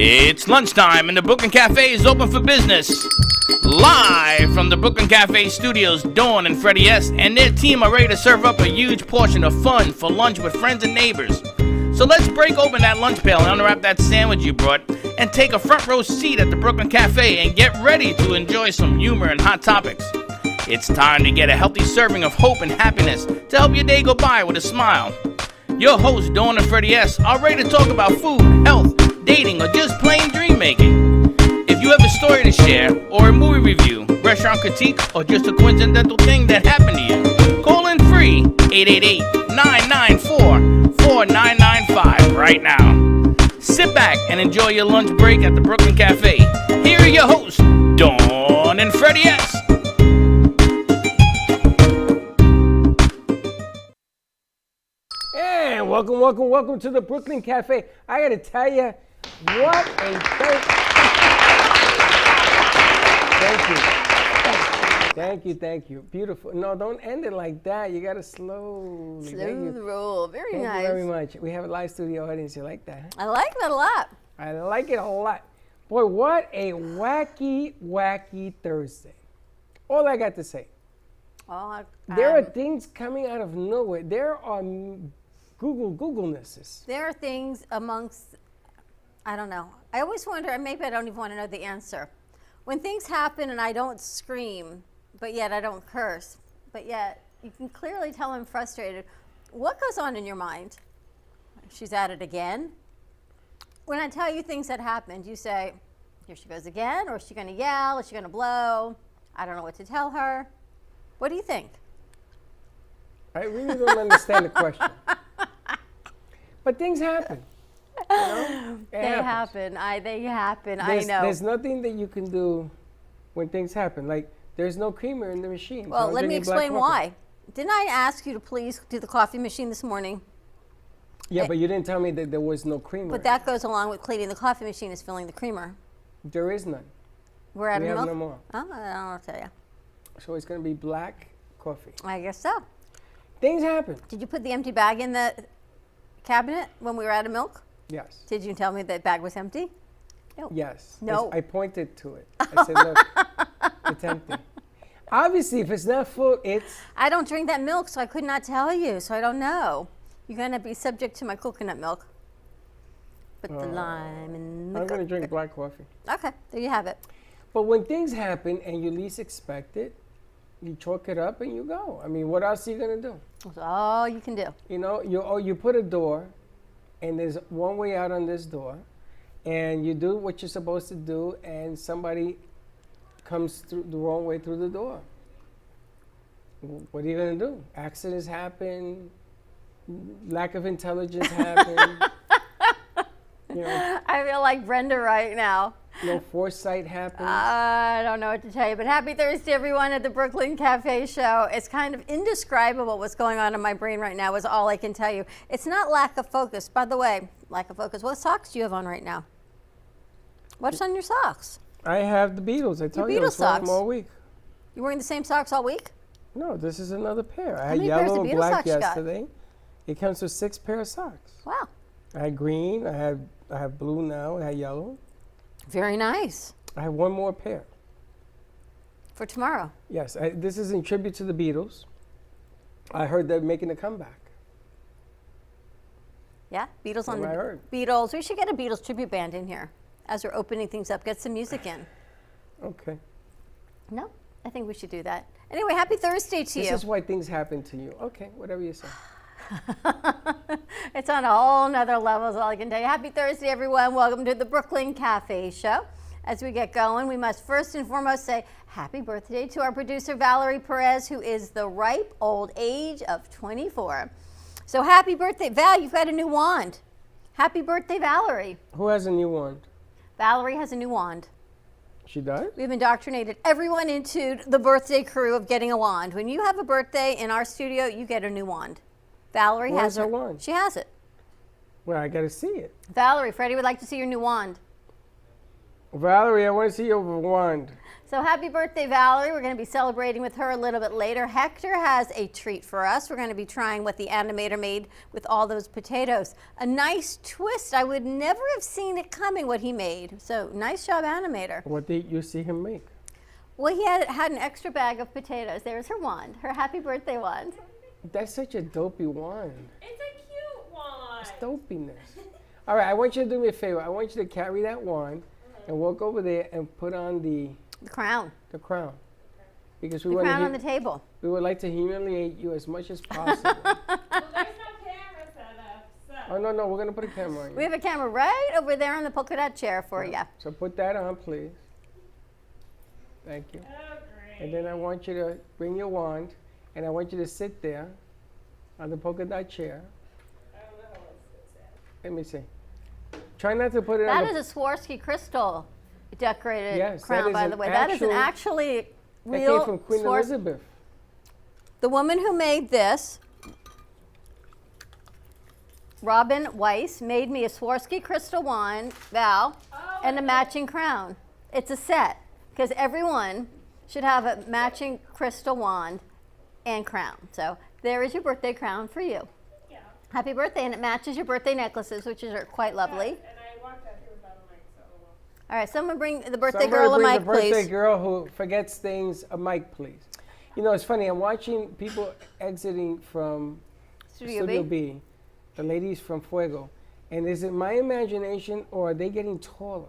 It's lunchtime and the Brooklyn Cafe is open for business. Live from the Brooklyn Cafe studios, Dawn and Freddie S. and their team are ready to serve up a huge portion of fun for lunch with friends and neighbors. So let's break open that lunch pail and unwrap that sandwich you brought and take a front row seat at the Brooklyn Cafe and get ready to enjoy some humor and hot topics. It's time to get a healthy serving of hope and happiness to help your day go by with a smile. Your hosts, Dawn and Freddie S., are ready to talk about food, health, dating, or just plain dream making. If you have a story to share, or a movie review, restaurant critique, or just a coincidental thing that happened to you, call in free 888-994-4995 right now. Sit back and enjoy your lunch break at the Brooklyn Cafe. Here are your hosts, Dawn and Freddie S. And welcome to the Brooklyn Cafe. I gotta tell you, what a great... Thank you. Beautiful. No, don't end it like that. You gotta slowly. Smooth roll. Very nice. Thank you very much. We have a live studio audience. You like that? I like that a lot. I like it a lot. Boy, what a wacky Thursday. All I got to say. There are things coming out of nowhere. There are Googlenesses. There are things amongst, I don't know. I always wonder, maybe I don't even want to know the answer. When things happen and I don't scream, but yet I don't curse, but yet you can clearly tell I'm frustrated. What goes on in your mind? She's at it again. When I tell you things that happened, you say, here she goes again, or is she going to yell, is she going to blow? I don't know what to tell her. What do you think? I really don't understand the question. But things happen. You know? They happen. I know. There's nothing that you can do when things happen. Like, there's no creamer in the machine. Well, so let me explain why. Didn't I ask you to please do the coffee machine this morning? Yeah, but you didn't tell me that there was no creamer. But that goes along with cleaning the coffee machine is filling the creamer. There is none. We're out of milk? We have no more. Oh, I'll tell you. So it's going to be black coffee. I guess so. Things happen. Did you put the empty bag in the cabinet when we were out of milk? Yes. Did you tell me that bag was empty? No. Yes. No. I pointed to it. I said, look, it's empty. Obviously, if it's not full, it's... I don't drink that milk, so I could not tell you, so I don't know. You're going to be subject to my coconut milk. Put the lime in the I'm going to drink black coffee. Okay, there you have it. But when things happen and you least expect it, you chalk it up and you go. I mean, what else are you going to do? That's all you can do. You know, you put a door, and there's one way out on this door, and you do what you're supposed to do, and somebody comes through the wrong way through the door. What are you going to do? Accidents happen. Lack of intelligence happen. You know, I feel like Brenda right now. No foresight happens. I don't know what to tell you, but happy Thursday, everyone, at the Brooklyn Cafe Show. It's kind of indescribable what's going on in my brain right now is all I can tell you. It's not lack of focus. By the way, lack of focus. What socks do you have on right now? What's on your socks? I have the Beatles. I told you I was wearing them all week. You're wearing the same socks all week? No, this is another pair. I How had many pairs yellow of and Beatles black socks you got? yesterday. It comes with 6 pairs of socks. Wow. I had green. I have blue now. I had yellow. Very nice. I have one more pair. For tomorrow? Yes. This is in tribute to the Beatles. I heard they're making a comeback. Yeah, Beatles on the I heard. Beatles. We should get a Beatles tribute band in here as we're opening things up. Get some music in. Okay. No, I think we should do that. Anyway, happy Thursday to you. This is why things happen to you. Okay, whatever you say. It's on a whole nother level is all I can tell you. Happy Thursday, everyone. Welcome to the Brooklyn Cafe Show. As we get going, we must first and foremost say happy birthday to our producer, Valerie Perez, who is the ripe old age of 24. So happy birthday. Val, you've got a new wand. Happy birthday, Valerie. Who has a new wand? Valerie has a new wand. She does? We've indoctrinated everyone into the birthday crew of getting a wand. When you have a birthday in our studio, you get a new wand. Valerie has her wand? She has it. Well, I got to see it. Valerie, Freddie would like to see your new wand. Valerie, I want to see your wand. So happy birthday, Valerie. We're going to be celebrating with her a little bit later. Hector has a treat for us. We're going to be trying what the animator made with all those potatoes. A nice twist. I would never have seen it coming, what he made. So nice job, animator. What did you see him make? Well, he had an extra bag of potatoes. There's her wand, her happy birthday wand. That's such a dopey wand. It's a cute one. It's dopiness. All right, I want you to do me a favor. I want you to carry that wand and walk over there and put on the crown. The crown. Because we The want crown on to the table. we would like to humiliate you as much as possible. Well, there's no camera set up, so. Oh no, we're gonna put a camera on you. We have a camera right over there on the polka dot chair for you. So put that on, please. Thank you. Oh, great. And then I want you to bring your wand, and I want you to sit there on the polka dot chair. I don't know how it's at. Let me see. Try not to put it That on is a Swarovski crystal decorated Yes, that crown, is by an the way. That is an actual- actually that real came from Queen Swar- Elizabeth. The woman who made this, Robin Weiss, made me a Swarovski crystal wand, Val, and a matching crown. It's a set because everyone should have a matching crystal wand and crown. So there is your birthday crown for you. Yeah. Happy birthday, and it matches your birthday necklaces, which are quite lovely. And I walked out here without a mic, so oh well. All right, someone bring the birthday Somebody girl a bring mic, the birthday please. girl who forgets things a mic, please. You know, it's funny. I'm watching people exiting from Studio B. the ladies from Fuego, and is it my imagination or are they getting taller?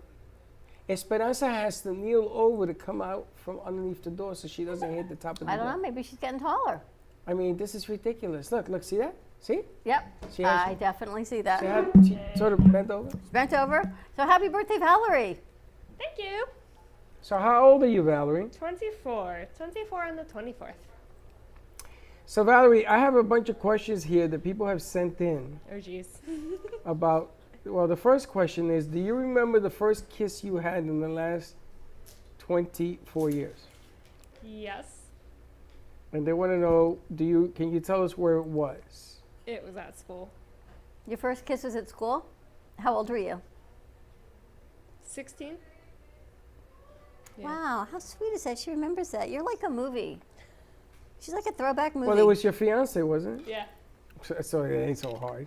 Esperanza has to kneel over to come out from underneath the door so she doesn't hit the top of the I don't door. know, maybe she's getting taller. I mean, this is ridiculous. Look, see that? See? Yep, She has- I definitely see that. See how she sort of bent over? Bent over. So happy birthday, Valerie. Thank you. So how old are you, Valerie? 24. 24 on the 24th. So Valerie, I have a bunch of questions here that people have sent in Oh, geez. about, well, the first question is, do you remember the first kiss you had in the last 24 years? Yes. And they want to know, can you tell us where it was? It was at school. Your first kiss was at school? How old were you? 16? Yeah. Wow, how sweet is that? She remembers that. You're like a movie. She's like a throwback movie. Well, it was your fiance, wasn't it? Yeah. So it ain't so hard.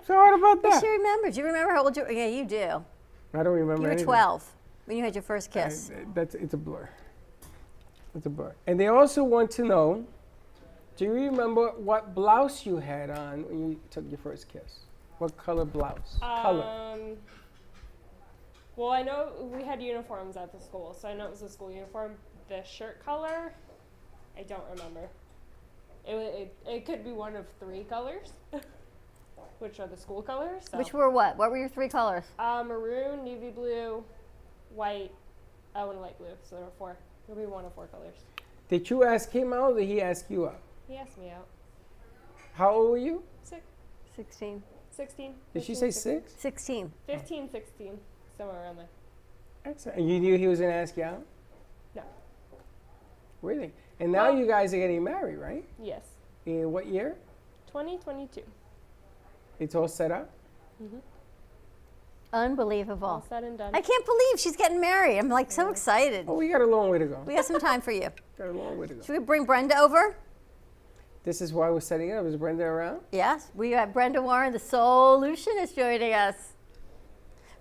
So hard about But that? she remembers. You remember how old you were? Yeah, you do. I don't remember You were anything. 12 when you had your first kiss. It's a blur. It's a blur. And they also want to know, do you remember what blouse you had on when you took your first kiss? What color blouse? Color. Well, I know we had uniforms at the school, so I know it was a school uniform. The shirt color, I don't remember. It could be one of 3 colors, which are the school colors. So. Which were what? What were your 3 colors? Maroon, navy blue, white, and light blue. So there were 4. It'll be one of 4 colors. Did you ask him out or did he ask you out? He asked me out. How old were you? 16. 16. Did she 15, say 6? 16. 15, 16, somewhere around there. Excellent. And you knew he was going to ask you out? No. Really? And now Well- you guys are getting married, right? Yes. In what year? 2022. It's all set up? All Unbelievable. said and done. I can't believe she's getting married. I'm like so excited. Oh, we got a long way to go. We got some time for you. Got a long way to go. Should we bring Brenda over? This is why we're setting it up. Is Brenda around? Yes, we have Brenda Warren, the solutionist, joining us.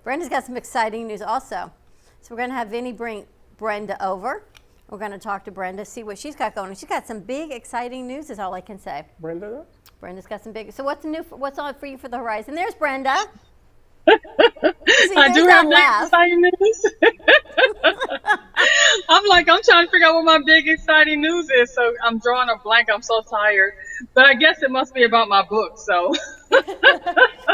Brenda's got some exciting news also. So we're going to have Vinny bring Brenda over. We're going to talk to Brenda, see what she's got going. She's got some big, exciting news is all I can say. Brenda does? Brenda's got some big, so what's new, what's on for you for the horizon? There's Brenda. I there's do that have laugh. exciting news. I'm trying to figure out what my big exciting news is, so I'm drawing a blank. I'm so tired. But I guess it must be about my book, so.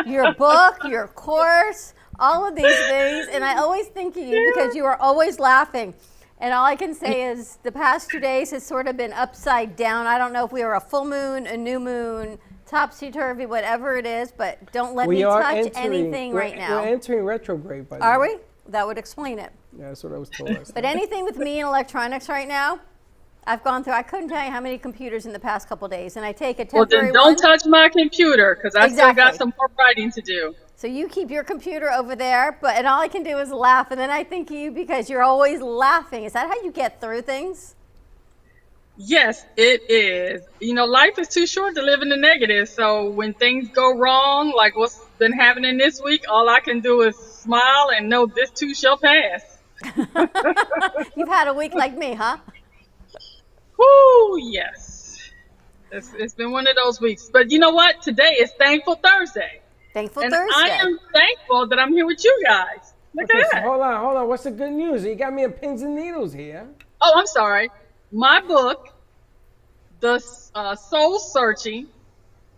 Your book, your course, all of these things. And I always think of you because you are always laughing. And all I can say is the past 2 days has sort of been upside down. I don't know if we are a full moon, a new moon, topsy-turvy, whatever it is, but don't let me touch anything right now. We're entering retrograde, by the Are way. we? That would explain it. Yeah, that's what I was told last But time. anything with me and electronics right now, I've gone through, I couldn't tell you how many computers in the past couple days. And I take a Well, temporary then don't one. touch my computer, because I still got Exactly. some more writing to do. So you keep your computer over there, and all I can do is laugh, and then I think of you because you're always laughing. Is that how you get through things? Yes, it is. You know, life is too short to live in the negative. So when things go wrong, like what's been happening this week, all I can do is smile and know this too shall pass. You've had a week like me, huh? Whoo, yes. It's been one of those weeks. But you know what? Today is Thankful Thursday. Thankful And Thursday. I am thankful that I'm here with you guys. Look Okay, at so that. hold on. What's the good news? You got me in pins and needles here. Oh, I'm sorry. My book, The Soul Searching,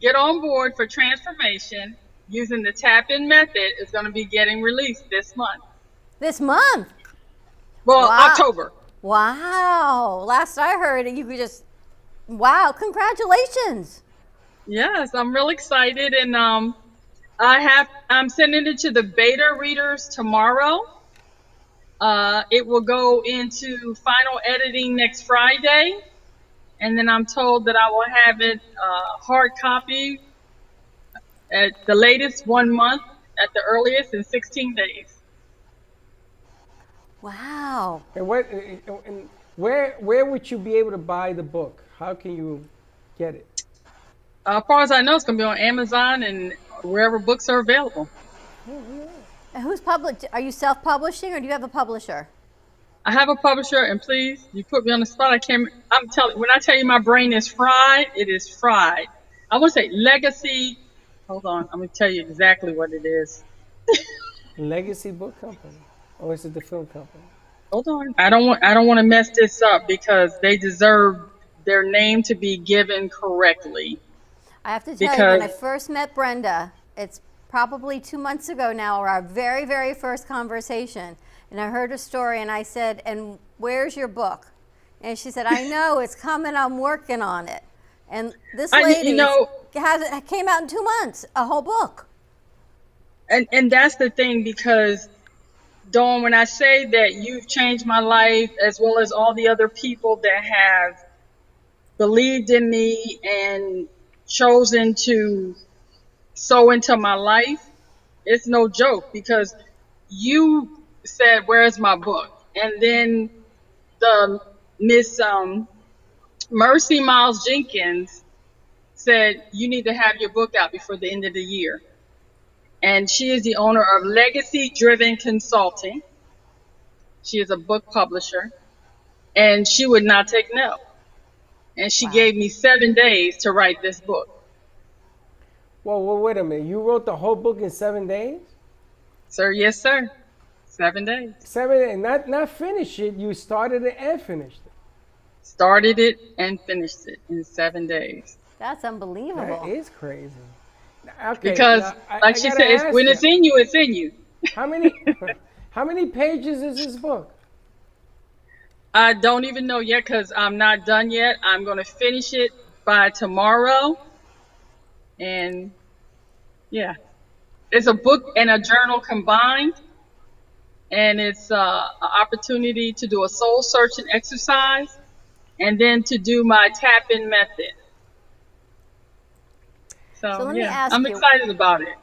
Get on Board for Transformation using the tap-in method, is going to be getting released this month. This month. Well, Wow. October. Wow. Last I heard, you could just, wow, congratulations. Yes, I'm real excited, and I'm sending it to the beta readers tomorrow. It will go into final editing next Friday, and then I'm told that I will have it hard copy at the latest 1 month, at the earliest in 16 days. Wow. And where would you be able to buy the book? How can you get it? As far as I know, it's going to be on Amazon and wherever books are available. And who's are you self-publishing or do you have a publisher? I have a publisher, and please, you put me on the spot. When I tell you my brain is fried, it is fried. I want to say Legacy. Hold on, I'm going to tell you exactly what it is. Legacy Book Company, or is it the film company? Hold on. I don't want to mess this up because they deserve their name to be given correctly. I have to tell you, when I first met Brenda, it's probably 2 months ago now, or our very, very first conversation, and I heard a story, and I said, and where's your book? And she said, I know, it's coming, I'm working on it. And this lady came out in 2 months, a whole book. And that's the thing, because Dawn, when I say that you've changed my life, as well as all the other people that have believed in me and chosen to sow into my life, it's no joke, because you said, where's my book? And then the Miss Mercy Miles Jenkins said, you need to have your book out before the end of the year. And she is the owner of Legacy Driven Consulting. She is a book publisher, and she would not take no. And she gave me 7 days to write this book. Well, wait a minute. You wrote the whole book in 7 days? Sir, yes, sir. 7 days. 7 days, not finish it. You started it and finished it. Started it and finished it in 7 days. That's unbelievable. That is crazy. Okay, Because, like she said, when it's in you, it's in you. How many pages is this book? I don't even know yet because I'm not done yet. I'm going to finish it by tomorrow. And yeah, it's a book and a journal combined. And it's an opportunity to do a soul searching exercise and then to do my tap-in method. So let me ask I'm you, excited about it.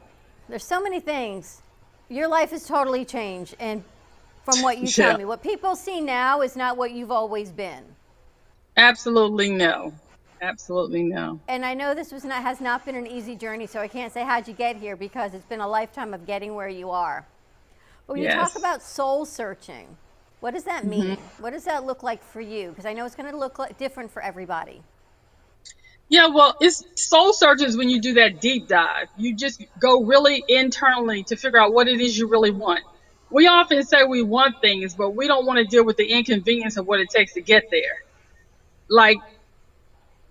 there's so many things. Your life has totally changed, and from what you tell me, what people see now is not what you've always been. Absolutely no. Absolutely no. And I know this has not been an easy journey, so I can't say how'd you get here because it's been a lifetime of getting where you are. But when you talk about soul searching, what does that mean? What does that look like for you? Because I know it's going to look different for everybody. Yeah, well, it's soul searching when you do that deep dive. You just go really internally to figure out what it is you really want. We often say we want things, but we don't want to deal with the inconvenience of what it takes to get there. Like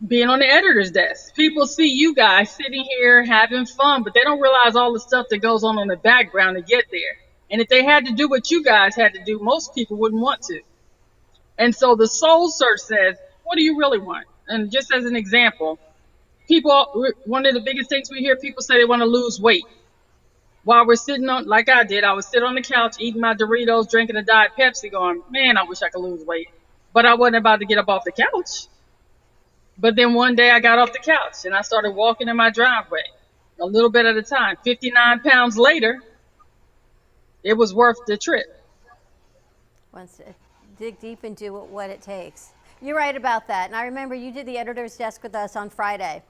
being on the editor's desk. People see you guys sitting here having fun, but they don't realize all the stuff that goes on in the background to get there. And if they had to do what you guys had to do, most people wouldn't want to. And so the soul search says, what do you really want? And just as an example, one of the biggest things we hear people say they want to lose weight. While we're sitting on, like I did, I would sit on the couch eating my Doritos, drinking a Diet Pepsi going, man, I wish I could lose weight. But I wasn't about to get up off the couch. But then one day I got off the couch and I started walking in my driveway. a little bit at a time. 59 pounds later, it was worth the trip. Once to dig deep and do what it takes. You're right about that. And I remember you did the editor's desk with us on Friday,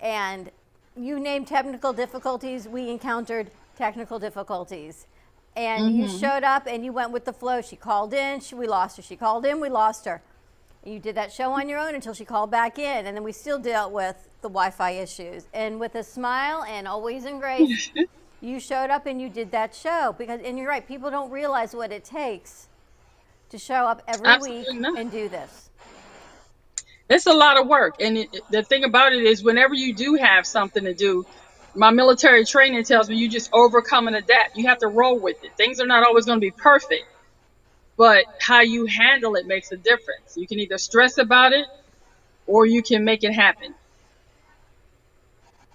and you named technical difficulties. We encountered technical difficulties. And you showed up and you went with the flow. She called in, we lost her. She called in, we lost her. And you did that show on your own until she called back in. And then we still dealt with the Wi-Fi issues. And with a smile and always in grace, you showed up and you did that show. And you're right, people don't realize what it takes to show up every Absolutely week not. and do this. It's a lot of work. And the thing about it is, whenever you do have something to do, my military training tells me you just overcome and adapt. You have to roll with it. Things are not always going to be perfect, but how you handle it makes a difference. You can either stress about it or you can make it happen.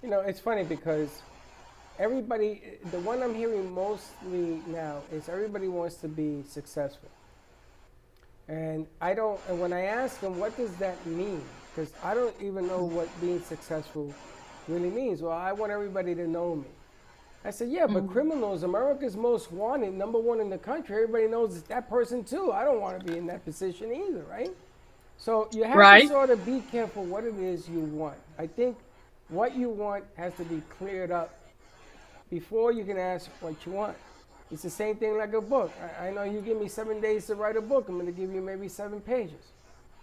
You know, it's funny because everybody, the one I'm hearing mostly now is everybody wants to be successful. And when I ask them, what does that mean? Because I don't even know what being successful really means. Well, I want everybody to know me. I said, yeah, but criminals, America's most wanted, #1 in the country, everybody knows that person too. I don't want to be in that position either, right? So you have to sort of be careful what it is you want. I think what you want has to be cleared up before you can ask what you want. It's the same thing like a book. I know you give me 7 days to write a book. I'm going to give you maybe 7 pages,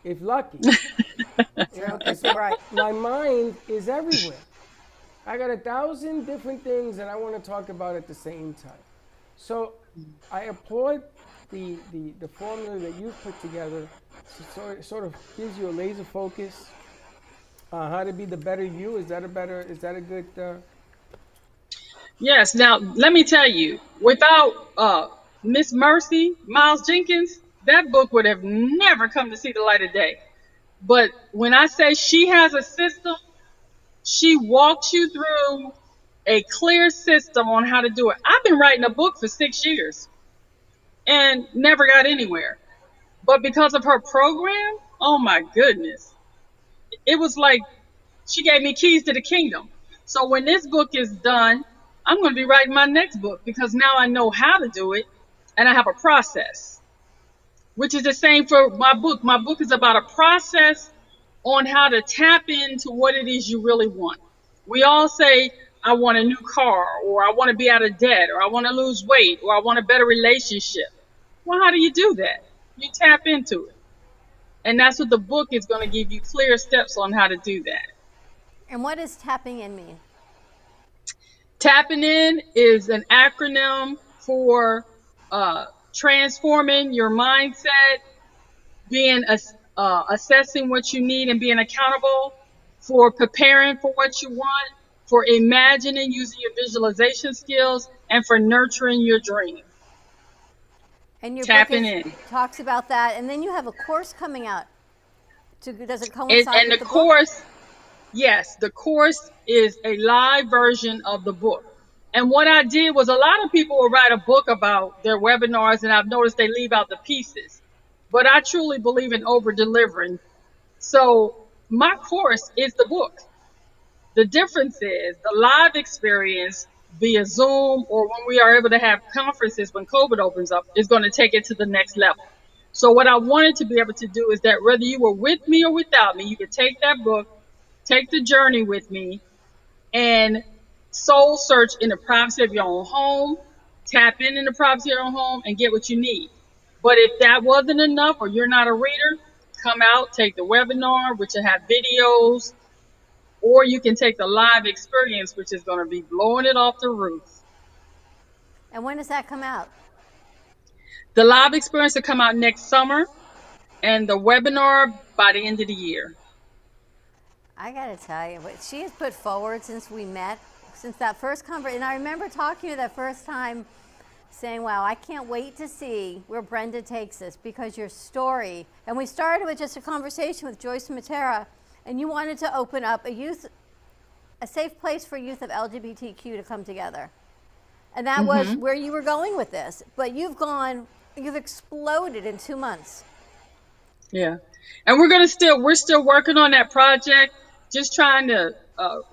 if lucky. Right. My mind is everywhere. I got 1,000 different things that I want to talk about at the same time. So I applaud the formula that you've put together. Sort of gives you a laser focus. How to be the better you. Is that a good? Yes. Now, let me tell you, without Miss Mercy, Miles Jenkins, that book would have never come to see the light of day. But when I say she has a system, she walks you through a clear system on how to do it. I've been writing a book for 6 years and never got anywhere. But because of her program, oh my goodness, it was like she gave me keys to the kingdom. So when this book is done, I'm going to be writing my next book because now I know how to do it and I have a process, which is the same for my book. My book is about a process on how to tap into what it is you really want. We all say, I want a new car, or I want to be out of debt, or I want to lose weight, or I want a better relationship. Well, how do you do that? You tap into it. And that's what the book is going to give you, clear steps on how to do that. And what does tapping in mean? Tapping in is an acronym for transforming your mindset, being assessing what you need and being accountable, for preparing for what you want, for imagining using your visualization skills, and for nurturing your dream. And your Tapping book in. talks about that. And then you have a course coming out. Does it coincide And with the book? course, yes, the course is a live version of the book. And what I did was, a lot of people will write a book about their webinars, and I've noticed they leave out the pieces. But I truly believe in over delivering. So my course is the book. The difference is the live experience via Zoom, or when we are able to have conferences when COVID opens up, is going to take it to the next level. So what I wanted to be able to do is that whether you were with me or without me, you could take that book, take the journey with me, and soul search in the privacy of your own home, tap in the privacy of your own home, and get what you need. But if that wasn't enough, or you're not a reader, come out, take the webinar, which will have videos, or you can take the live experience, which is going to be blowing it off the roof. And when does that come out? The live experience will come out next summer, and the webinar by the end of the year. I got to tell you, what she has put forward since we met, since that first conversation. And I remember talking to you that first time saying, wow, I can't wait to see where Brenda takes this, because your story, and we started with just a conversation with Joyce Matera, and you wanted to open up a safe place for youth of LGBTQ to come together. And that was where you were going with this. But you've exploded in 2 months. Yeah. And we're still working on that project, just trying to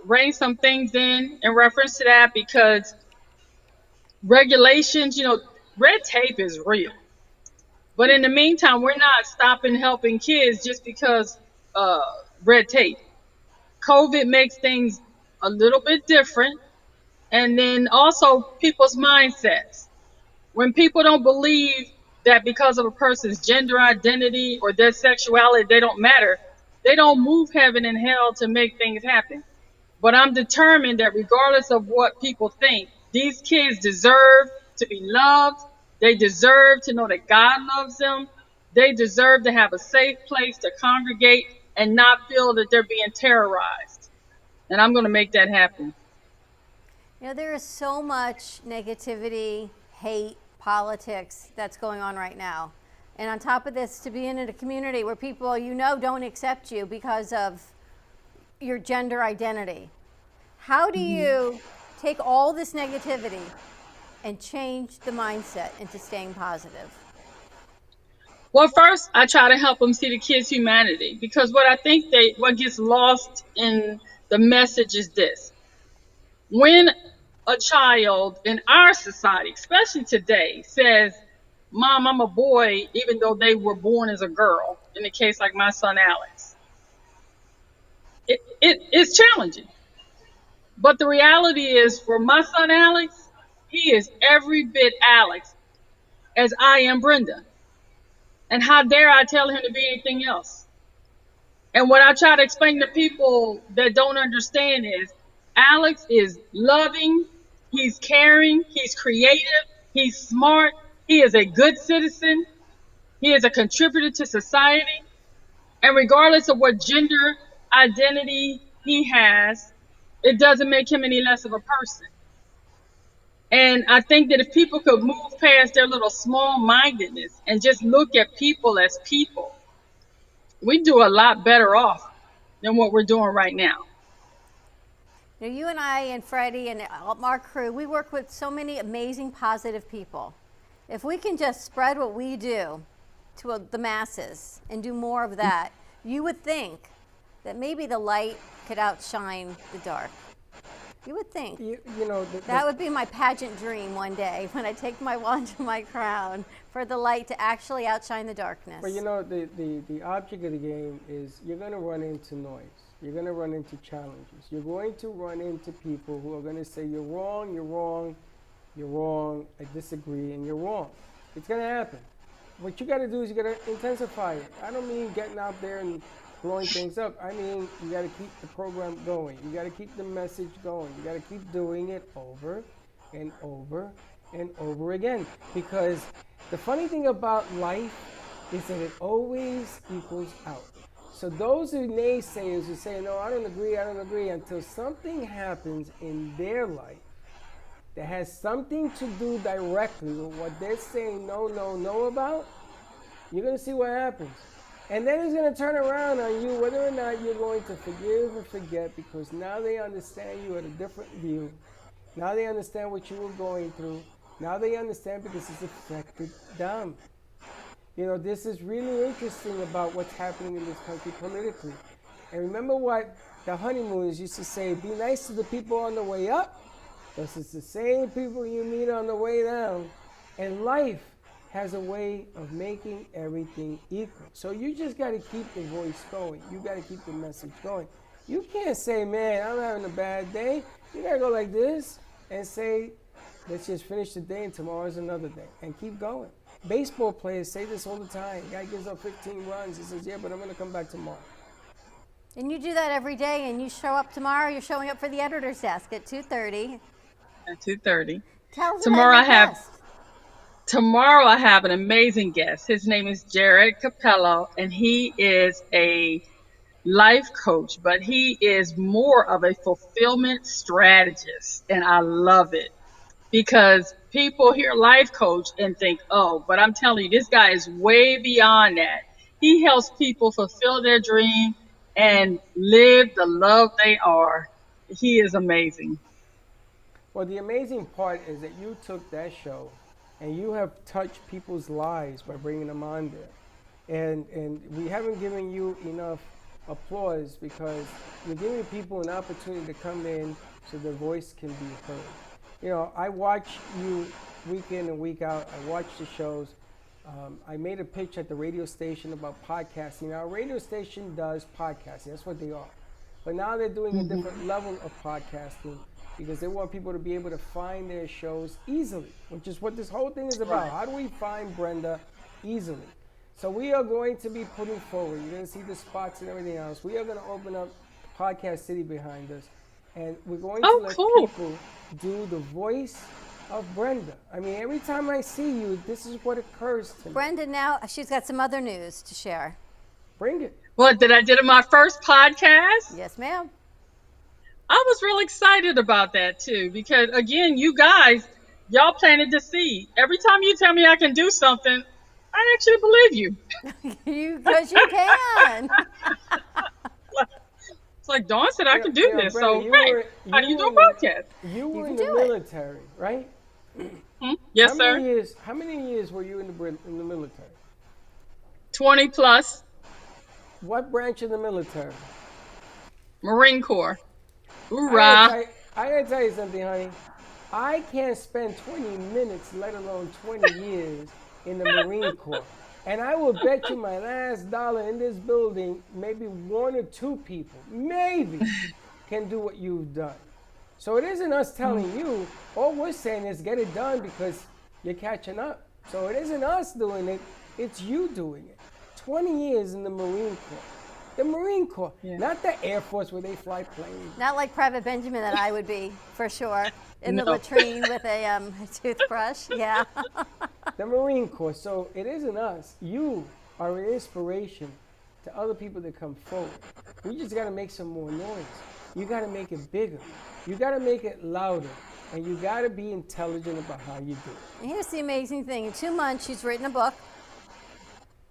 rein some things in reference to that, because regulations, red tape is real. But in the meantime, we're not stopping helping kids just because uh, red tape. COVID makes things a little bit different. And then also people's mindsets. When people don't believe that because of a person's gender identity or their sexuality, they don't matter, they don't move heaven and hell to make things happen. But I'm determined that regardless of what people think, these kids deserve to be loved. They deserve to know that God loves them. They deserve to have a safe place to congregate and not feel that they're being terrorized. And I'm going to make that happen. There is so much negativity, hate, politics that's going on right now. And on top of this, to be in a community where people don't accept you because of your gender identity. How do you take all this negativity and change the mindset into staying positive? Well, first, I try to help them see the kids' humanity, because what gets lost in the message is this. When a child in our society, especially today, says, "Mom, I'm a boy," even though they were born as a girl, in the case like my son Alex, it's challenging. But the reality is, for my son Alex, he is every bit Alex as I am Brenda. And how dare I tell him to be anything else? And what I try to explain to people that don't understand is, Alex is loving, he's caring, he's creative, he's smart, he is a good citizen, he is a contributor to society, and regardless of what gender identity he has, it doesn't make him any less of a person. And I think that if people could move past their little small mindedness and just look at people as people, we do a lot better off than what we're doing right now. You and I and Freddie and our crew, we work with so many amazing, positive people. If we can just spread what we do to the masses and do more of that, you would think that maybe the light could outshine the dark. You would think. That would be my pageant dream one day, when I take my wand and my crown, for the light to actually outshine the darkness. But the object of the game is, you're going to run into noise. You're going to run into challenges. You're going to run into people who are going to say, "You're wrong, you're wrong, you're wrong, I disagree, and you're wrong." It's going to happen. What you got to do is you got to intensify it. I don't mean getting out there and blowing things up. I mean, you got to keep the program going. You got to keep the message going. You got to keep doing it over and over and over again. Because the funny thing about life is that it always equals out. So those who naysayers who say, "No, I don't agree, until something happens in their life that has something to do directly with what they're saying no about, you're going to see what happens. And then it's going to turn around on you, whether or not you're going to forgive or forget, because now they understand you at a different view. Now they understand what you were going through. Now they understand because it's affected them. This is really interesting about what's happening in this country politically. And remember what the honeymooners used to say: be nice to the people on the way up, because it's the same people you meet on the way down. And life has a way of making everything equal. So you just got to keep the voice going. You got to keep the message going. You can't say, "Man, I'm having a bad day." You got to go like this and say, "Let's just finish the day and tomorrow's another day," and keep going. Baseball players say this all the time. Guy gives up 15 runs. He says, "Yeah, but I'm going to come back tomorrow." And you do that every day, and you show up tomorrow. You're showing up for the editor's desk at 2:30. At 2:30. Tell us Tomorrow about your guest. Tomorrow I have an amazing guest. His name is Jared Capello, and he is a life coach, but he is more of a fulfillment strategist, and I love it, because people hear life coach and think, "Oh," but I'm telling you, this guy is way beyond that. He helps people fulfill their dream and live the love they are. He is amazing. Well, the amazing part is that you took that show and you have touched people's lives by bringing them on there. And we haven't given you enough applause because you're giving people an opportunity to come in so their voice can be heard. You know, I watch you week in and week out. I watch the shows. I made a pitch at the radio station about podcasting. Now, a radio station does podcasting. That's what they are. But now they're doing a different level of podcasting because they want people to be able to find their shows easily, which is what this whole thing is about. Right. How do we find Brenda easily? So we are going to be putting forward, you're going to see the spots and everything else. We are going to open up Podcast City behind us. And we're going to let cool. people do the voice of Brenda. I mean, every time I see you, this is what occurs to me. Brenda, now she's got some other news to share. Bring it. What did I did in my first podcast? Yes, ma'am. I was real excited about that too, because again, you guys, y'all planted the seed. Every time you tell me I can do something, I actually believe you. Because you can. It's like Dawn said I could do this. Brenda, So, you right. were- How do you you do a were- podcast? You were in can the do it. military, right? Yes, How sir. many years? How many years were you in the military? 20 plus. What branch of the military? Marine Corps. I Hoorah. gotta tell you something, honey. I can't spend 20 minutes, let alone 20 years, in the Marine Corps. And I will bet you my last dollar in this building, maybe one or two people, maybe, can do what you've done. So it isn't us telling you. All we're saying is get it done because you're catching up. So it isn't us doing it. It's you doing it. 20 years in the Marine Corps. The Marine Corps, not the Air Force where they fly planes. Not like Private Benjamin that I would be, for sure. In the No. latrine with a toothbrush. Yeah. The Marine Corps. So it isn't us. You are an inspiration to other people that come forward. We just got to make some more noise. You got to make it bigger. You got to make it louder. And you got to be intelligent about how you do it. And here's the amazing thing. In 2 months, she's written a book.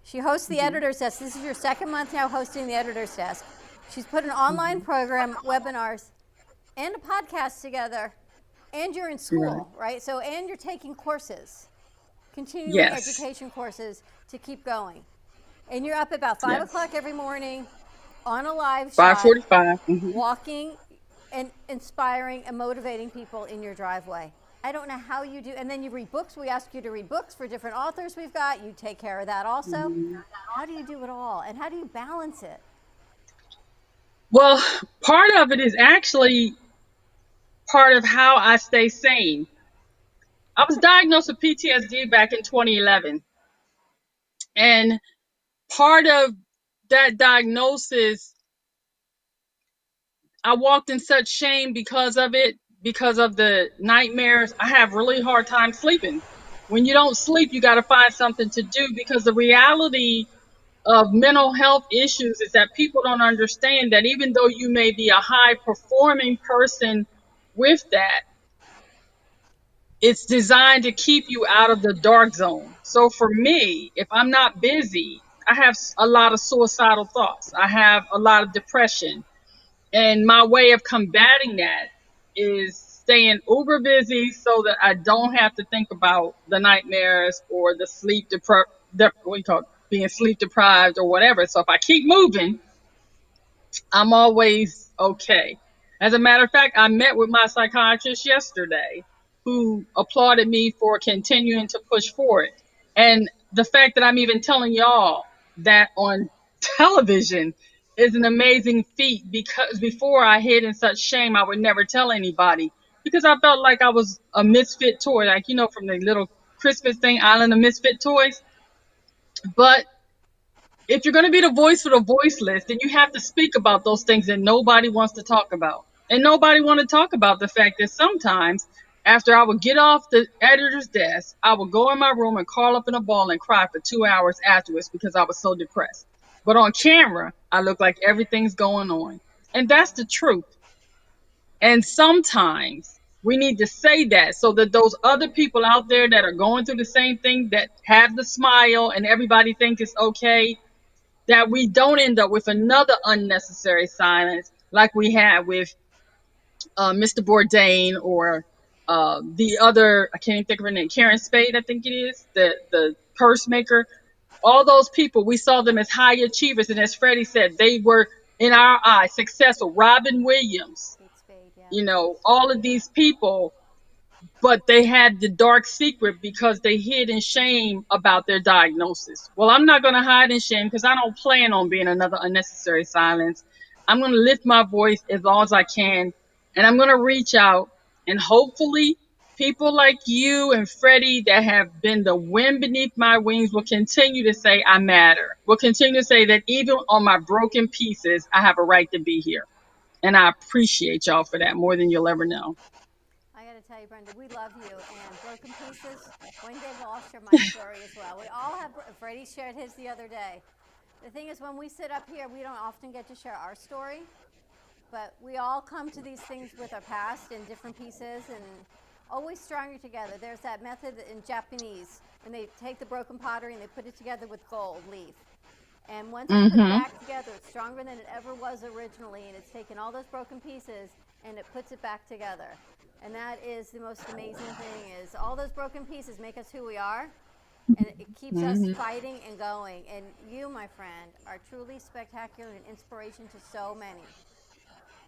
She hosts the editor's desk. This is your second month now hosting the editor's desk. She's put an online program, webinars, and a podcast together. And you're in school, right? So, and you're taking courses, continuing Yes. education courses to keep going. And you're up about 5 Yes. o'clock every morning on a live shot, 5:45. walking and inspiring and motivating people in your driveway. I don't know how you do, and then you read books. We ask you to read books for different authors we've got. You take care of that also. How do you do it all? And how do you balance it? Well, part of it is actually part of how I stay sane. I was diagnosed with PTSD back in 2011. And part of that diagnosis, I walked in such shame because of it, because of the nightmares. I have really hard time sleeping. When you don't sleep, you got to find something to do because the reality of mental health issues is that people don't understand that even though you may be a high performing person with that, it's designed to keep you out of the dark zone. So for me, if I'm not busy, I have a lot of suicidal thoughts. I have a lot of depression. And my way of combating that is staying uber busy so that I don't have to think about the nightmares or the being sleep deprived or whatever. So if I keep moving, I'm always okay. As a matter of fact, I met with my psychiatrist yesterday who applauded me for continuing to push forward. And the fact that I'm even telling y'all that on television is an amazing feat because before I hid in such shame, I would never tell anybody because I felt like I was a misfit toy, like, you know, from the little Christmas thing, Island of Misfit Toys. But if you're going to be the voice for the voiceless, then you have to speak about those things that nobody wants to talk about. And nobody want to talk about the fact that sometimes after I would get off the editor's desk, I would go in my room and curl up in a ball and cry for 2 hours afterwards because I was so depressed. But on camera, I look like everything's going on. And that's the truth. And sometimes we need to say that so that those other people out there that are going through the same thing, that have the smile and everybody thinks it's okay, that we don't end up with another unnecessary silence like we had with Mr. Bourdain or the other, I can't even think of her name, Karen Spade, I think it is, the purse maker. All those people, we saw them as high achievers. And as Freddie said, they were in our eyes, successful. Robin Williams, Kate Spade, yeah. you know, all of these people, but they had the dark secret because they hid in shame about their diagnosis. Well, I'm not going to hide in shame because I don't plan on being another unnecessary silence. I'm going to lift my voice as long as I can, and I'm going to reach out, and hopefully people like you and Freddie that have been the wind beneath my wings will continue to say I matter. Will continue to say that even on my broken pieces, I have a right to be here. And I appreciate y'all for that more than you'll ever know. I got to tell you, Brenda, we love you. And Broken Pieces, one day we'll all share my story as well. We all have, Freddie shared his the other day. The thing is, when we sit up here, we don't often get to share our story, but we all come to these things with our past in different pieces and always stronger together. There's that method in Japanese, when they take the broken pottery and they put it together with gold leaf. And once you put it back together, it's stronger than it ever was originally, and it's taken all those broken pieces and it puts it back together. And that is the most amazing thing, is all those broken pieces make us who we are, and it keeps us fighting and going. And you, my friend, are truly spectacular and inspiration to so many.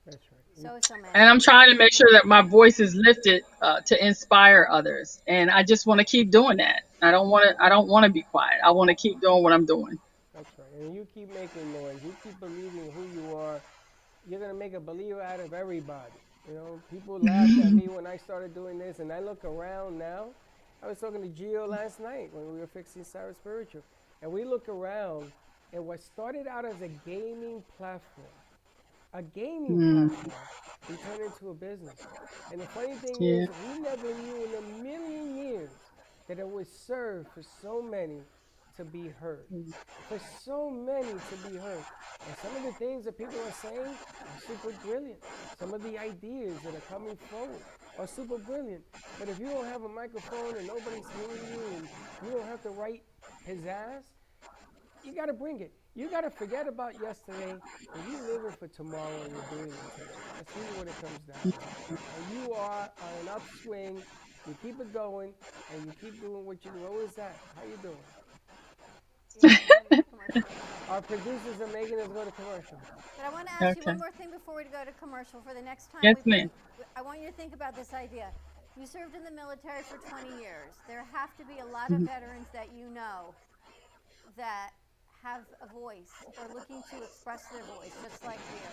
That's right. So many. And I'm trying to make sure that my voice is lifted to inspire others. And I just want to keep doing that. I don't want to be quiet. I want to keep doing what I'm doing. That's right. And you keep making noise. You keep believing who you are. You're going to make a believer out of everybody. You know, people laughed at me when I started doing this, and I look around now. I was talking to Gio last night when we were fixing Sarah Spiritual, and we look around, and what started out as a gaming platform, we turned into a business. And the funny thing is, we never knew in a million years that it would serve for so many to be heard. For so many to be heard. And some of the things that people are saying are super brilliant. Some of the ideas that are coming forward are super brilliant. But if you don't have a microphone and nobody's hearing you and you don't have the right pizzazz, you got to bring it. You got to forget about yesterday and you living for tomorrow and you're doing it today. That's really what it comes down to. And you are on an upswing. You keep it going and you keep doing what you do. What was that? How you doing? Our producers are making us go to commercial. But I want to ask you one more thing before we go to commercial. For the next time, Yes, ma'am. I want you to think about this idea. You served in the military for 20 years. There have to be a lot of veterans that you know that have a voice or looking to express their voice, just like you.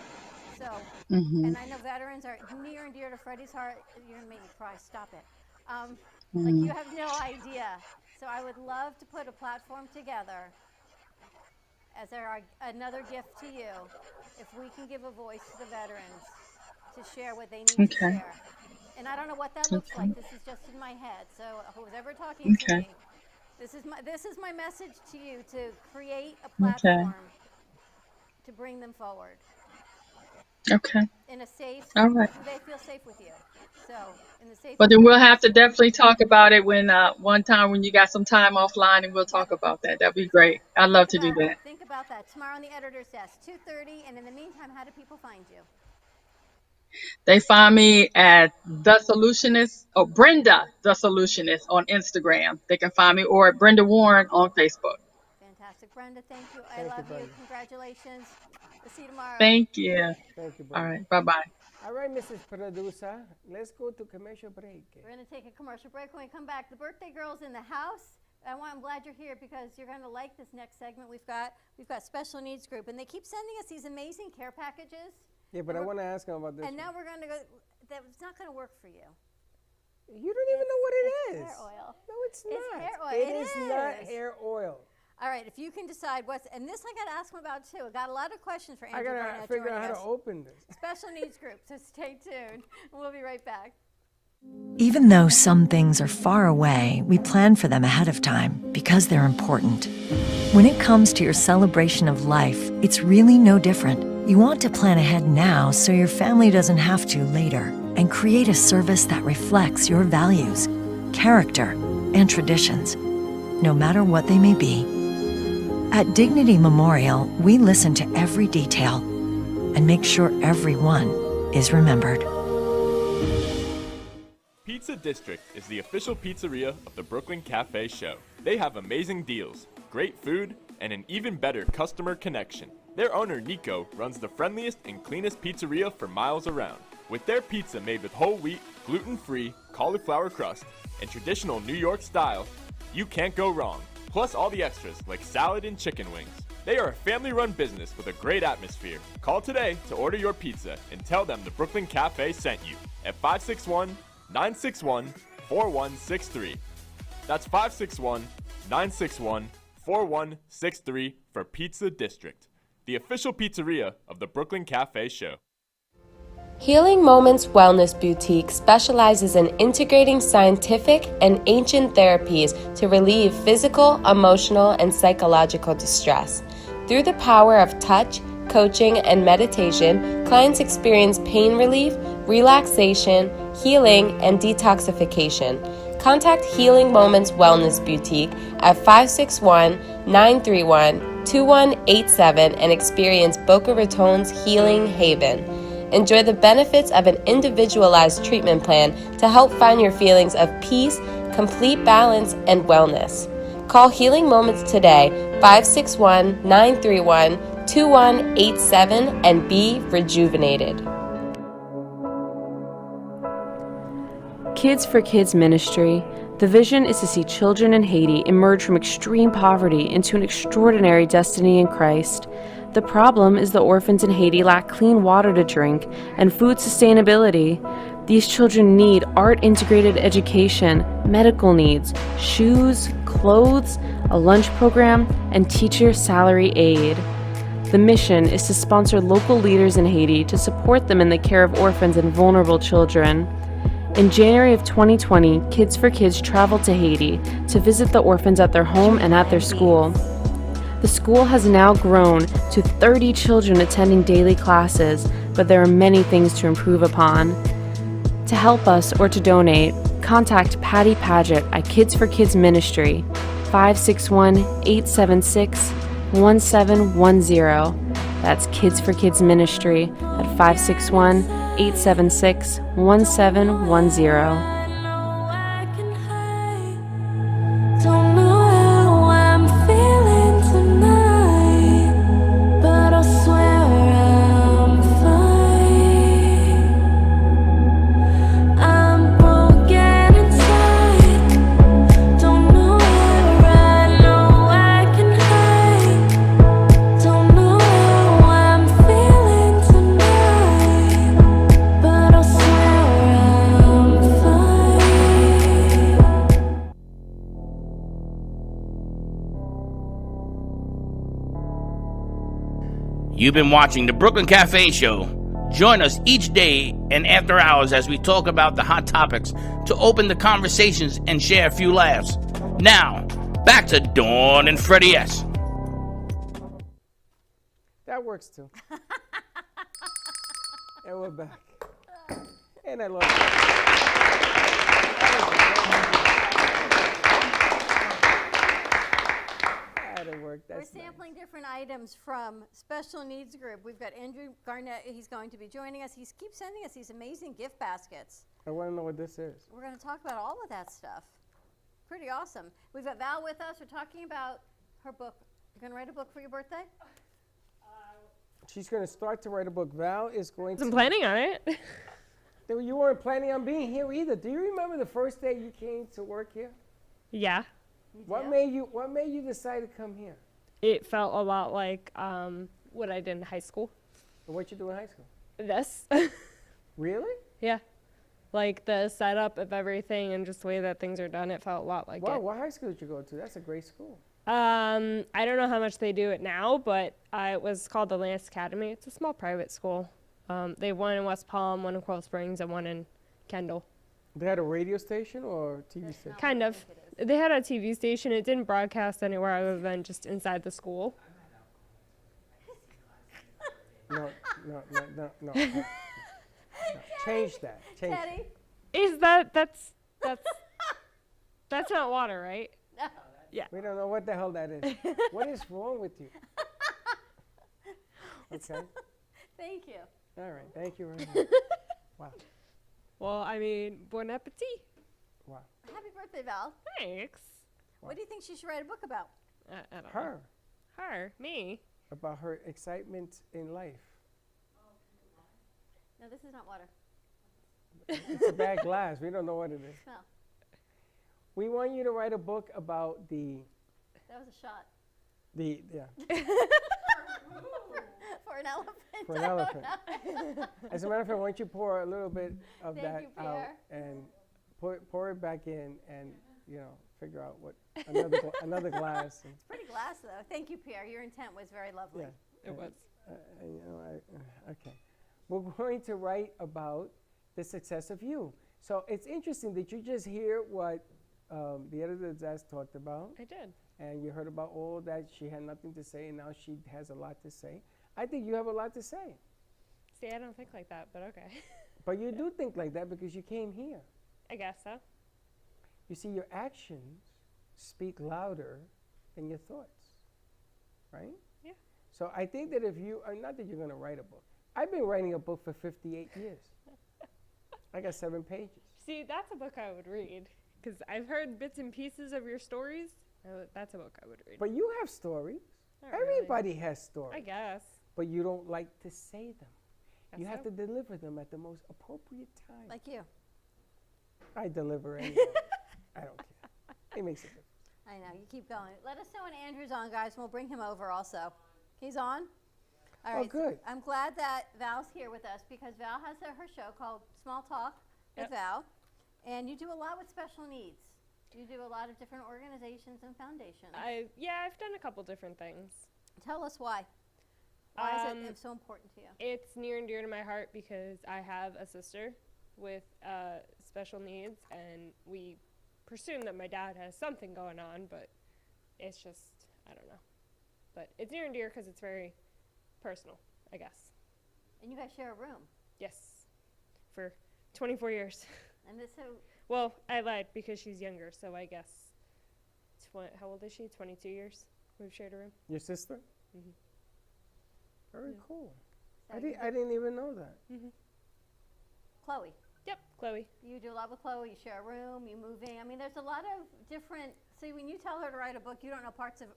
So, and I know veterans are near and dear to Freddie's heart. You're going to make me cry. Stop it. Like, you have no idea. So I would love to put a platform together as another gift to you, if we can give a voice to the veterans to share what they need to share. And I don't know what that looks like. This is just in my head. So who's ever talking to me, this is my message to you, to create a platform to bring them forward. Okay. In a safe, All right. they feel safe with you. So in the safe. But then we'll have to definitely talk about it when one time when you got some time offline, and we'll talk about that. That'd be great. I'd love to do that. Think about that tomorrow on the editor's desk, 2:30. And in the meantime, how do people find you? They find me at The Solutionist, or Brenda The Solutionist on Instagram. They can find me, or at Brenda Warren on Facebook. Fantastic. Brenda, thank you. I love you. Congratulations. We'll see you tomorrow. Thank you. Thank you, All right. Bye-bye. All right, Mrs. Producer, let's go to commercial break. We're going to take a commercial break. When we come back, the birthday girl's in the house. I'm glad you're here because you're going to like this next segment. We've got special needs group, and they keep sending us these amazing care packages. Yeah, but I want to ask them about this. And now we're going to go. That's not going to work for you. You don't even know what it is. Hair oil. No, it's not. It's hair oil. It is not hair oil. All right, if you can decide and this I got to ask them about too. I got a lot of questions for Andrew. I got to figure out how to open this. Special needs group, so stay tuned. We'll be right back. Even though some things are far away, we plan for them ahead of time because they're important. When it comes to your celebration of life, it's really no different. You want to plan ahead now so your family doesn't have to later, and create a service that reflects your values, character, and traditions, no matter what they may be. At Dignity Memorial, we listen to every detail and make sure everyone is remembered. Pizza District is the official pizzeria of the Brooklyn Cafe Show. They have amazing deals, great food, and an even better customer connection. Their owner, Nico, runs the friendliest and cleanest pizzeria for miles around. With their pizza made with whole wheat, gluten-free, cauliflower crust, and traditional New York style, you can't go wrong. Plus all the extras like salad and chicken wings. They are a family-run business with a great atmosphere. Call today to order your pizza and tell them the Brooklyn Cafe sent you at 561-961-4163. That's 561-961-4163 for Pizza District, the official pizzeria of the Brooklyn Cafe Show. Healing Moments Wellness Boutique specializes in integrating scientific and ancient therapies to relieve physical, emotional, and psychological distress. Through the power of touch, coaching, and meditation, clients experience pain relief, relaxation, healing, and detoxification. Contact Healing Moments Wellness Boutique at 561-931-2187 and experience Boca Raton's Healing Haven. Enjoy the benefits of an individualized treatment plan to help find your feelings of peace, complete balance, and wellness. Call Healing Moments today, 561-931-2187, and be rejuvenated. Kids for Kids Ministry. The vision is to see children in Haiti emerge from extreme poverty into an extraordinary destiny in Christ. The problem is the orphans in Haiti lack clean water to drink and food sustainability. These children need art-integrated education, medical needs, shoes, clothes, a lunch program, and teacher salary aid. The mission is to sponsor local leaders in Haiti to support them in the care of orphans and vulnerable children. In January of 2020, Kids for Kids traveled to Haiti to visit the orphans at their home and at their school. The school has now grown to 30 children attending daily classes, but there are many things to improve upon. To help us or to donate, contact Patty Paget at Kids for Kids Ministry, 561-876-1710. That's Kids for Kids Ministry at 561-876-1710. You've been watching the Brooklyn Cafe Show. Join us each day and after hours as we talk about the hot topics to open the conversations and share a few laughs. Now, back to Dawn and Freddie S. That works too. And we're back. And I love it. That'll work. We're That's sampling different items from Special Needs Group. We've got Andrew Garnett. He's going to be joining us. He keeps sending us these amazing gift baskets. I want to know what this is. We're going to talk about all of that stuff. Pretty awesome. We've got Val with us. We're talking about her book. You're going to write a book for your birthday? She's going to start to write a book. Val is going to. I'm planning on it. You weren't planning on being here either. Do you remember the first day you came to work here? Yeah. What made you decide to come here? It felt a lot like what I did in high school. And what you do in high school? This. Really? Yeah. Like the setup of everything and just the way that things are done, it felt a lot like Wow, it. what high school did you go to? That's a great school. I don't know how much they do it now, but it was called the Lance Academy. It's a small private school. They have one in West Palm, one in Coral Springs, and one in Kendall. They had a radio station or TV station? Kind of. They had a TV station. It didn't broadcast anywhere other than just inside the school. No. Change that. Change that. Teddy? Is that's not water, right? No. Yeah. We don't know what the hell that is. What is wrong with you? Okay. Thank you. All right. Thank you very much. Wow. Well, I mean, bon appetit. Wow. Happy birthday, Val. Thanks. What do you think she should write a book about? I don't know. Her. Her. Me. about her excitement in life. No, this is not water. It's a bad glass. We don't know what it is. No, We want you to write a book about that was a shot yeah, for an elephant. for an elephant. As a matter of fact, why don't you pour a little bit of Thank that you, out Pierre. and pour it back in, and figure out what another glass. And, Pretty glass though. Thank you, Pierre. Your intent was very lovely. yeah. It was. Okay. We're going to write about the success of you. So it's interesting that you just hear what the editor Zaz talked about, I did. and you heard about all that she had nothing to say, and now she has a lot to say. I think you have a lot to say, See, I don't think like that, but okay. but you do think like that because you came here. I guess so. You see, your actions speak louder than your thoughts, right? Yeah. So I think that if you, not that you're going to write a book. I've been writing a book for 58 years. I got 7 pages. See, that's a book I would read because I've heard bits and pieces of your stories. That's a book I would read. But you have stories. Not really. Everybody has stories. I guess. But you don't like to say them. Guess You have so. to deliver them at the most appropriate time. Like you. I deliver anyway. I don't care. It makes a difference. I know. You keep going. Let us know when Andrew's on, guys. We'll bring him over also. He's on? All Oh, right. so good. I'm glad that Val's here with us because Val has her show called Small Talk with Yep. Val. And you do a lot with special needs. You do a lot of different organizations and foundations. I've done a couple different things. Tell us why. Why is it so important to you? It's near and dear to my heart because I have a sister with special needs, and we presume that my dad has something going on, but it's just, I don't know. But it's near and dear because it's very personal, I guess. And you guys share a room. Yes, for 24 years. And this so Well, I lied because she's younger, so I guess, how old is she? 22 years we've shared a room. Your sister? Mhm. Very cool. so I didn't even know that. Chloe. Yep, Chloe. You do a lot with Chloe. You share a room. You move in. I mean, there's a lot of different. See, when you tell her to write a book, you don't know parts of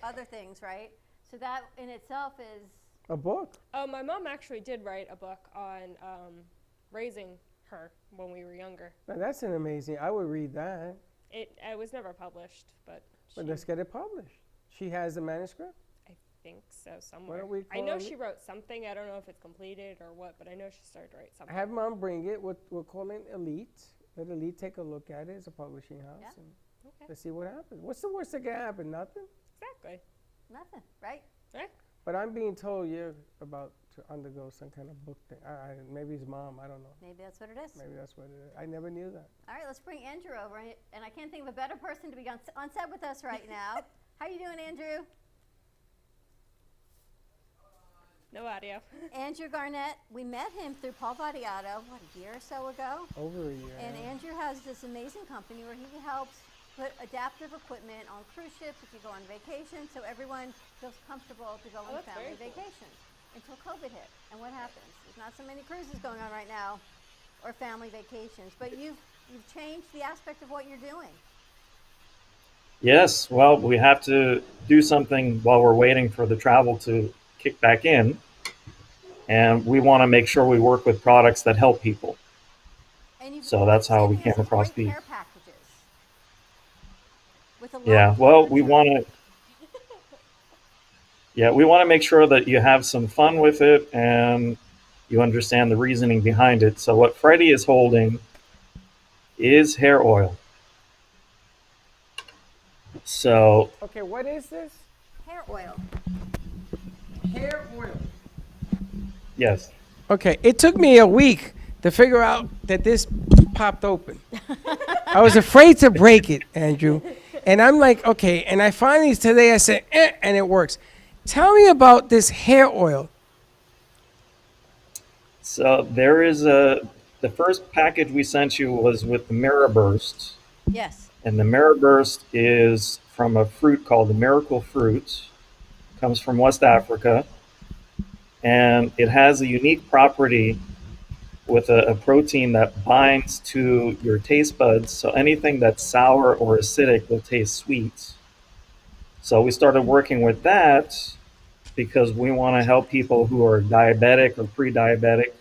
other things, right? So that in itself is. A book? Oh, my mom actually did write a book on raising her when we were younger. Now, that's an amazing. I would read that. It was never published, but But let's get it published. She has the manuscript? I think so somewhere. don't we I know call she it? wrote something. I don't know if it's completed or what, but I know she started to write something. Have Mom bring it. We're calling Elite. Let Elite take a look at it. It's a publishing house. Yeah. And Okay. let's see what happens. What's the worst that can happen? Nothing? Exactly. Nothing, right? Right? But I'm being told you're about to undergo some kind of book thing. Maybe it's Mom. I don't know. Maybe that's what it is. Maybe that's what it is. I never knew that. All right, let's bring Andrew over, and I can't think of a better person to be on set with us right now. How you doing, Andrew? No audio. Andrew Garnett. We met him through Paul Vadiato, what, a year or so ago? Over a year. And Andrew has this amazing company where he helps put adaptive equipment on cruise ships if you go on vacation, so everyone feels comfortable to go on that's family very cool. vacation. Until COVID hit, and what happens? There's not so many cruises going on right now, or family vacations. But you've changed the aspect of what you're doing. Yes, well, we have to do something while we're waiting for the travel to kick back in. And we want to make sure we work with products that help people. And you've So that's how sent we me came some across great these. care packages with a lot Yeah, of well, we furniture. want to. Yeah, we want to make sure that you have some fun with it and you understand the reasoning behind it. So what Freddie is holding is hair oil. So Okay, what is this? hair oil. Hair oil. yes, Okay, it took me a week to figure out that this popped open. I was afraid to break it, Andrew. And I'm like, okay, and I finally today I said, and it works. Tell me about this hair oil. so there is the first package we sent you was with the Mirror Burst. Yes. And the Mirror Burst is from a fruit called the miracle fruit. Comes from West Africa. And it has a unique property with a protein that binds to your taste buds. So anything that's sour or acidic will taste sweet. So we started working with that because we want to help people who are diabetic or pre-diabetic,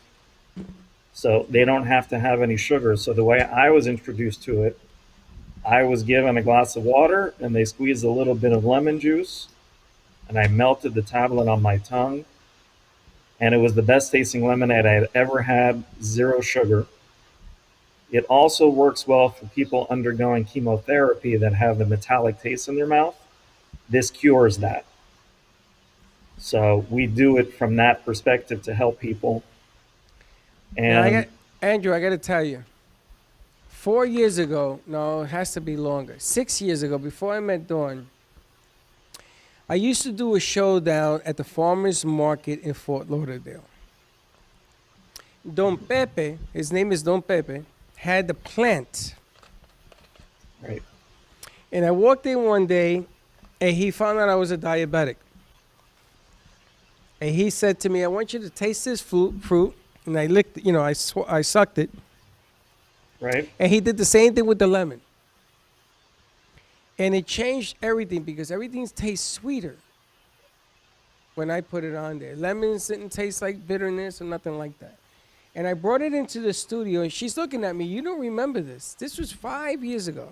so they don't have to have any sugar. So the way I was introduced to it, I was given a glass of water and they squeezed a little bit of lemon juice and I melted the tablet on my tongue. And it was the best tasting lemonade I had ever had, 0 sugar. It also works well for people undergoing chemotherapy that have the metallic taste in their mouth. This cures that. So we do it from that perspective to help people. Now, And Andrew, I got to tell you, 4 years ago, no, it has to be longer, 6 years ago, before I met Dawn, I used to do a show down at the farmers market in Fort Lauderdale. Don Pepe, his name is Don Pepe, had the plant. right, And I walked in one day and he found out I was a diabetic. And he said to me, I want you to taste this fruit. And I licked, I sucked it. right, And he did the same thing with the lemon. And it changed everything because everything tastes sweeter when I put it on there. Lemons didn't taste like bitterness or nothing like that. And I brought it into the studio and she's looking at me, you don't remember this. This was 5 years ago.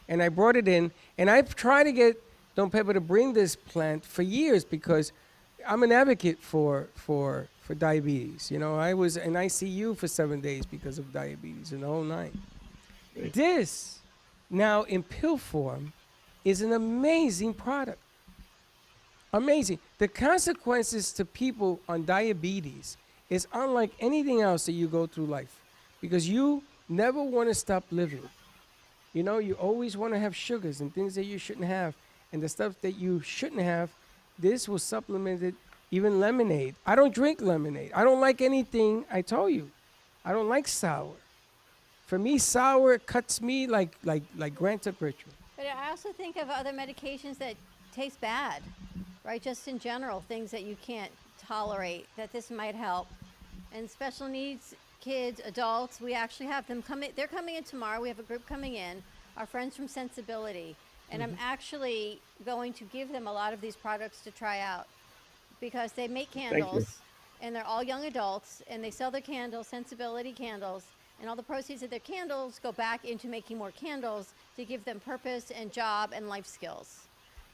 And I brought it in and I've tried to get Don Pepe to bring this plant for years because I'm an advocate for diabetes. I was in ICU for 7 days because of diabetes and the whole night. Right. This, now in pill form, is an amazing product. Amazing. The consequences to people on diabetes is unlike anything else that you go through life because you never want to stop living. You always want to have sugars and things that you shouldn't have. And the stuff that you shouldn't have, this will supplement it. Even lemonade. I don't drink lemonade. I don't like anything. I told you, I don't like sour. For me, sour cuts me like Grand temperature. But I also think of other medications that taste bad, right? Just in general, things that you can't tolerate, that this might help. And special needs kids, adults, we actually have them coming. They're coming in tomorrow. We have a group coming in, our friends from Sensibility. And I'm actually going to give them a lot of these products to try out because they make candles and they're all young adults and they sell their candles, Sensibility candles, and all the proceeds of their candles go back into making more candles to give them purpose and job and life skills.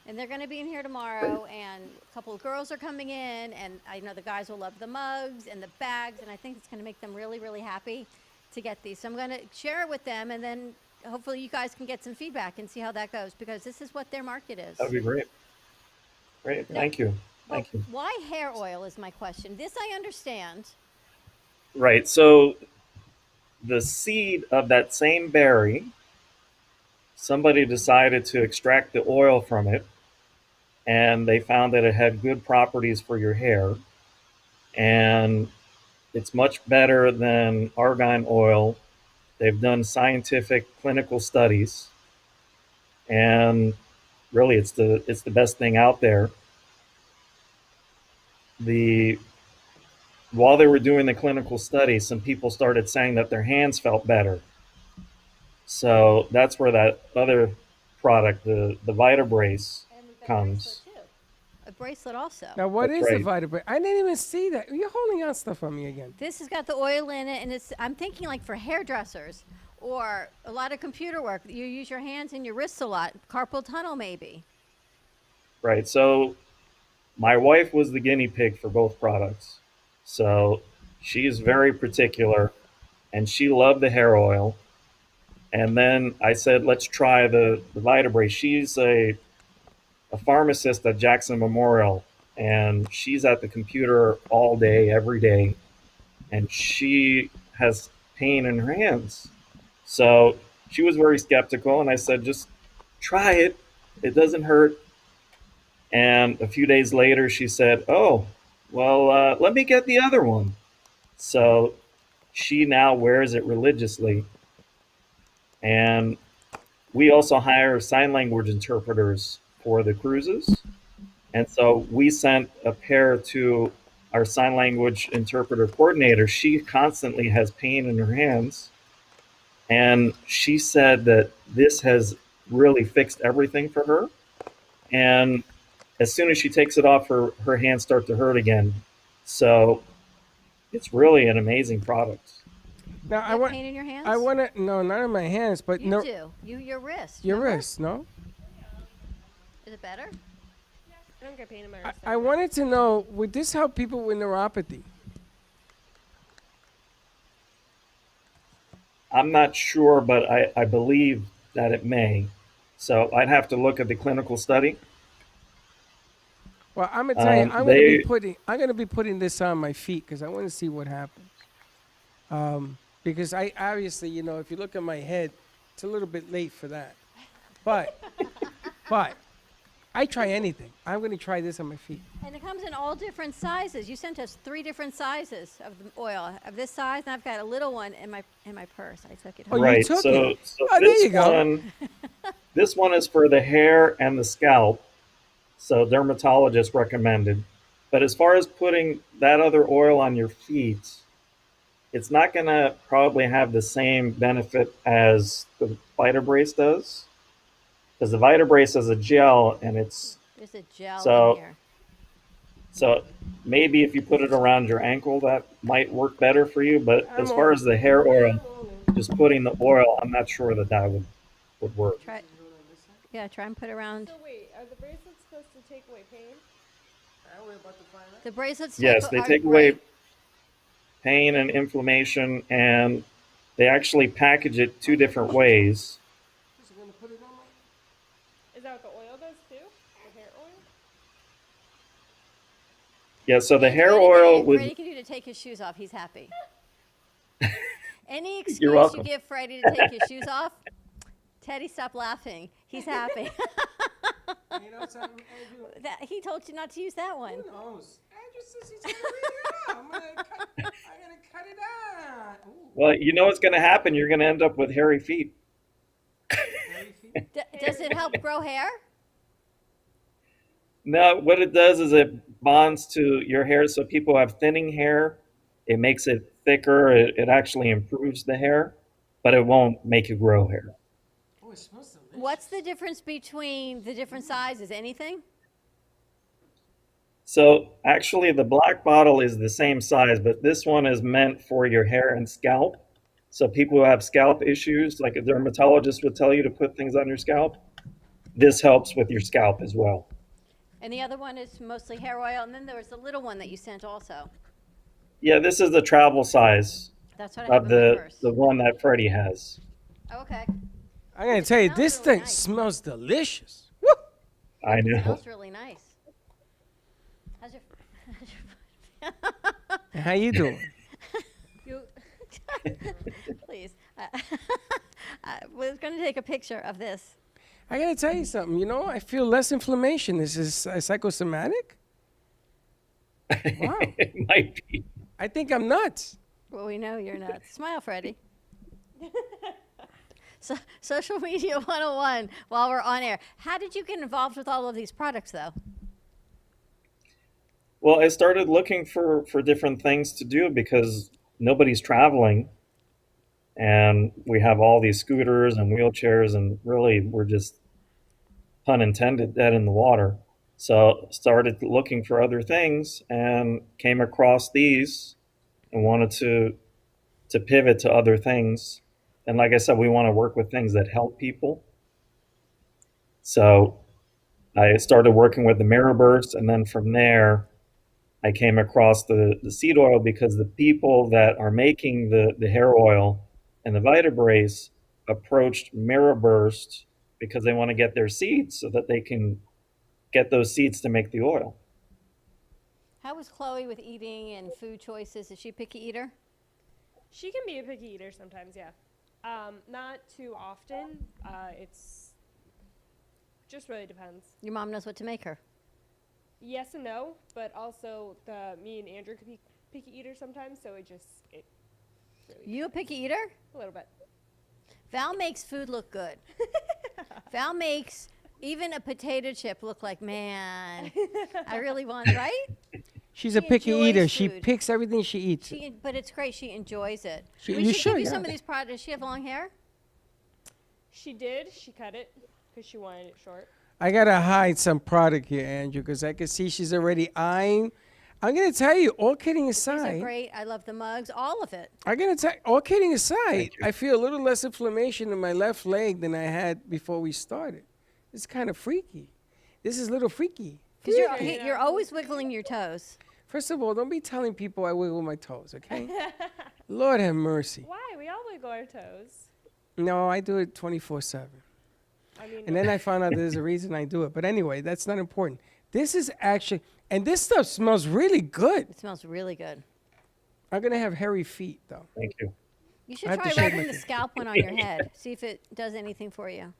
And they're going to be in here tomorrow, and a couple of girls are coming in, and I know the guys will love the mugs and the bags, and I think it's going to make them really, really happy to get these. So I'm going to share it with them, and then hopefully you guys can get some feedback and see how that goes, because this is what their market is. that'd be great. Great, thank you. Well, Thank you. why hair oil is my question. This I understand. Right, so the seed of that same berry, somebody decided to extract the oil from it, and they found that it had good properties for your hair, and it's much better than argan oil. They've done scientific clinical studies, and really it's the best thing out there. While they were doing the clinical study, some people started saying that their hands felt better. So that's where that other product, the VitaBrace, And we've got comes. a bracelet too. A bracelet also. Now, what That's is the right. VitaBrace? I didn't even see that. You're holding out stuff on me again. This has got the oil in it, and I'm thinking like for hairdressers or a lot of computer work. You use your hands and your wrists a lot. Carpal tunnel maybe. Right. So my wife was the guinea pig for both products. So she is very particular, and she loved the hair oil. And then I said, let's try the VitaBrace. She's a pharmacist at Jackson Memorial, and she's at the computer all day, every day, and she has pain in her hands. So she was very skeptical, and I said, just try it. It doesn't hurt. And a few days later, she said, oh, well, let me get the other one. So she now wears it religiously. And we also hire sign language interpreters for the cruises. And so we sent a pair to our sign language interpreter coordinator. She constantly has pain in her hands. And she said that this has really fixed everything for her. And as soon as she takes it off, her hands start to hurt again. So it's really an amazing product. Now You I have want. pain in your hands? I want to. No, not in my hands, but You no. do. Your wrist. Your remember? wrist. No. Is it better? I don't get pain in my I, wrist. I wanted to know, would this help people with neuropathy? I'm not sure, but I believe that it may. So I'd have to look at the clinical study. Well, I'm gonna tell you, I'm gonna be putting this on my feet because I want to see what happens. Because I obviously, you know, if you look at my head, it's a little bit late for that. But I try anything. I'm gonna try this on my feet. And it comes in all different sizes. You sent us 3 different sizes of the oil, of this size, and I've got a little one in my purse. I took it Oh, home. you Right. took So, it. so Oh, there this you go. this one is for the hair and the scalp. So dermatologist recommended. But as far as putting that other oil on your feet, it's not going to probably have the same benefit as the Vitabrace does. Because the Vitabrace is a gel and it's There's a gel So- in here. so maybe if you put it around your ankle, that might work better for you. But as I'm far on- as the hair oil, just putting the oil, I'm not sure that would work. Try. Yeah, try and put around. So wait, are the bracelets supposed to take away pain? The bracelets. Yes, they are take away great. pain and inflammation, and they actually package it 2 different ways. Is that what the oil does too? The hair oil? Yeah, so the If hair Freddie oil can, would. Freddie can do to take his shoes off. He's happy. Any excuse You're you welcome. give Freddie to take his shoes off, Teddy, stop laughing. He's happy. You know something, Andrew? That, he told you not to use that one. Who knows? Andrew says he's gonna read it out. I'm gonna cut it out. Ooh, Well, you know what's going to happen. You're going to end up with hairy feet. hairy feet. Does it help grow hair? No, what it does is it bonds to your hair. So people who have thinning hair, it makes it thicker. It actually improves the hair, but it won't make you grow hair. Oh, it smells delicious. What's the difference between the different sizes? Anything? So actually, the black bottle is the same size, but this one is meant for your hair and scalp. So people who have scalp issues, like a dermatologist would tell you to put things on your scalp, this helps with your scalp as well. And the other one is mostly hair oil. And then there was the little one that you sent also. Yeah, this is the travel size That's what I have of in my the purse. one that Freddie has. Oh, okay. I'm gonna tell you, smells this really thing nice. smells delicious. Woo! I It know. smells really nice. How's your How you doing? You, please. I was going to take a picture of this. I gotta tell you something. You know, I feel less inflammation. Is this psychosomatic? Wow. It might be. I think I'm nuts. Well, we know you're nuts. Smile, Freddie. So, social media 101 while we're on air. How did you get involved with all of these products, though? Well, I started looking for different things to do because nobody's traveling. And we have all these scooters and wheelchairs, and really we're just, pun intended, dead in the water. So started looking for other things and came across these and wanted to pivot to other things. And like I said, we want to work with things that help people. So I started working with the Mirror Burst, and then from there, I came across the seed oil because the people that are making the hair oil and the Vitabrace approached Mirror Burst because they want to get their seeds so that they can get those seeds to make the oil. How was Chloe with eating and food choices? Is she a picky eater? She can be a picky eater sometimes, yeah. Not too often. It's just really depends. Your mom knows what to make her. Yes and no, but also me and Andrew could be picky eaters sometimes, so it really You a picky eater? a little bit. Val makes food look good. Val makes even a potato chip look like, man, I really want, right? She's She a picky enjoys eater. She food. picks everything she eats. But it's great. She enjoys it. She- we you should should, give you yeah. some of these products. Does she have long hair? She did. She cut it because she wanted it short. I gotta hide some product here, Andrew, because I can see she's already eyeing. I'm gonna tell you, all kidding These are aside, great. I love the mugs, all of it. I'm gonna tell. All kidding aside, Thank you. I feel a little less inflammation in my left leg than I had before we started. It's kind of freaky. This is a little freaky. Because you're always wiggling your toes. First of all, don't be telling people I wiggle my toes, okay? Lord have mercy. Why? We all wiggle our toes. No, I do it 24/7. I mean, And then I found out there's a reason I do it. But anyway, that's not important. This is actually, and this stuff smells really good. It smells really good. I'm gonna have hairy feet though. Thank you. You should I have to try shave rubbing my- the scalp one on your head. See if it does anything for you.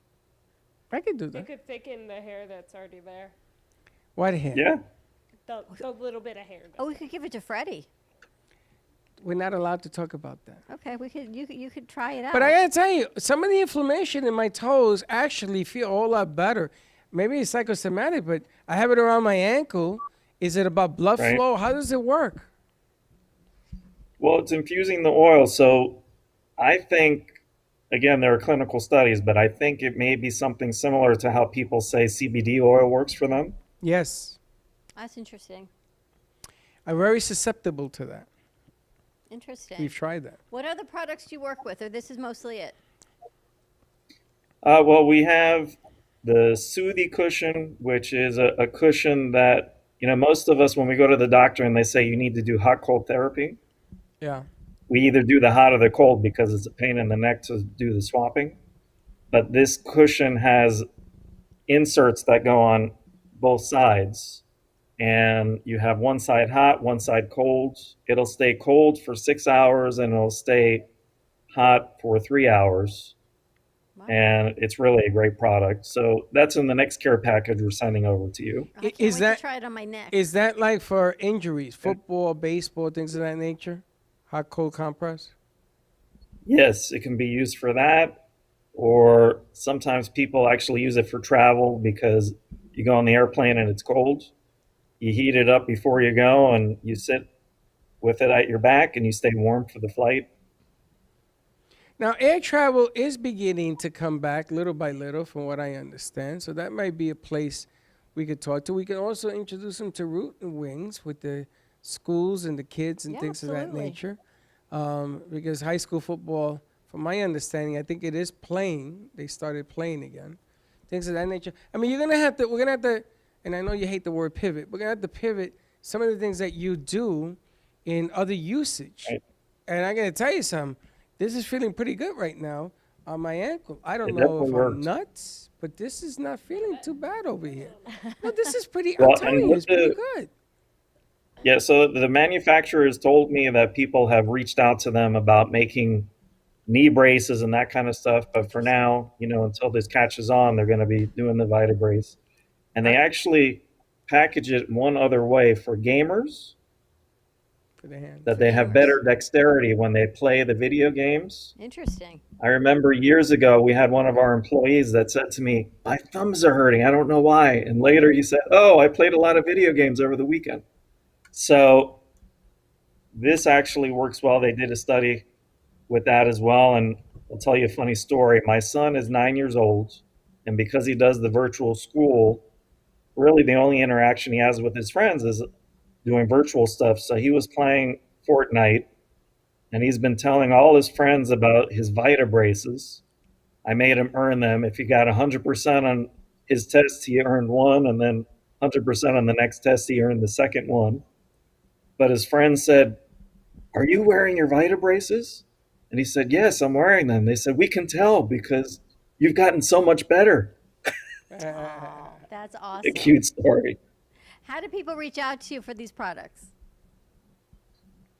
I could do you that. could thicken the hair that's already there. What hair? Yeah. The little bit of hair. Oh, we could give it to Freddie. We're not allowed to talk about that. Okay, we could. You could try it out. But I gotta tell you, some of the inflammation in my toes actually feel a whole lot better. Maybe it's psychosomatic, but I have it around my ankle. Is it about blood Right. flow? How does it work? Well, it's infusing the oil. So I think, again, there are clinical studies, but I think it may be something similar to how people say CBD oil works for them. Yes, That's interesting. I'm very susceptible to that. Interesting. We've tried that. What other products do you work with, or this is mostly it? Well, we have the Soothie cushion, which is a cushion that, most of us, when we go to the doctor and they say you need to do hot cold therapy, Yeah. we either do the hot or the cold because it's a pain in the neck to do the swapping. But this cushion has inserts that go on both sides. And you have one side hot, one side cold. It'll stay cold for 6 hours and it'll stay hot for 3 hours. Wow. And it's really a great product. So that's in the next care package we're sending over to you. I can't is wait that- to try it on my neck. Is that like for injuries, football, baseball, things of that nature? Hot cold compress? Yes, it can be used for that. Or sometimes people actually use it for travel because you go on the airplane and it's cold. You heat it up before you go and you sit with it at your back and you stay warm for the flight. Now, air travel is beginning to come back little by little, from what I understand. So that might be a place we could talk to. We can also introduce them to Root and Wings with the schools and the kids and Yeah, things of that absolutely. nature. Because high school football, from my understanding, I think it is playing. They started playing again. Things of that nature. I mean, we're gonna have to, and I know you hate the word pivot. We're gonna have to pivot some of the things that you do in other usage. Right. And I gotta tell you something. This is feeling pretty good right now on my ankle. I don't It know if definitely I'm works. nuts, but this is not feeling too bad over here. No, this is pretty. Well, I'm telling and you, with it's pretty the- good. Yeah, so the manufacturers told me that people have reached out to them about making knee braces and that kind of stuff. But for now, until this catches on, they're going to be doing the Vitabrace. And they actually package it one other way for gamers, For the hand. that they have better dexterity when they play the video games. Interesting. I remember years ago, we had one of our employees that said to me, "My thumbs are hurting. I don't know why." And later he said, "Oh, I played a lot of video games over the weekend." So this actually works well. They did a study with that as well. And I'll tell you a funny story. My son is 9 years old. And because he does the virtual school, really the only interaction he has with his friends is doing virtual stuff. So he was playing Fortnite and he's been telling all his friends about his Vitabraces. I made him earn them. If he got 100% on his test, he earned one, and then 100% on the next test, he earned the second one. But his friends said, "Are you wearing your Vitabraces?" And he said, "Yes, I'm wearing them." They said, "We can tell because you've gotten so much better." That's A awesome. cute story. How do people reach out to you for these products?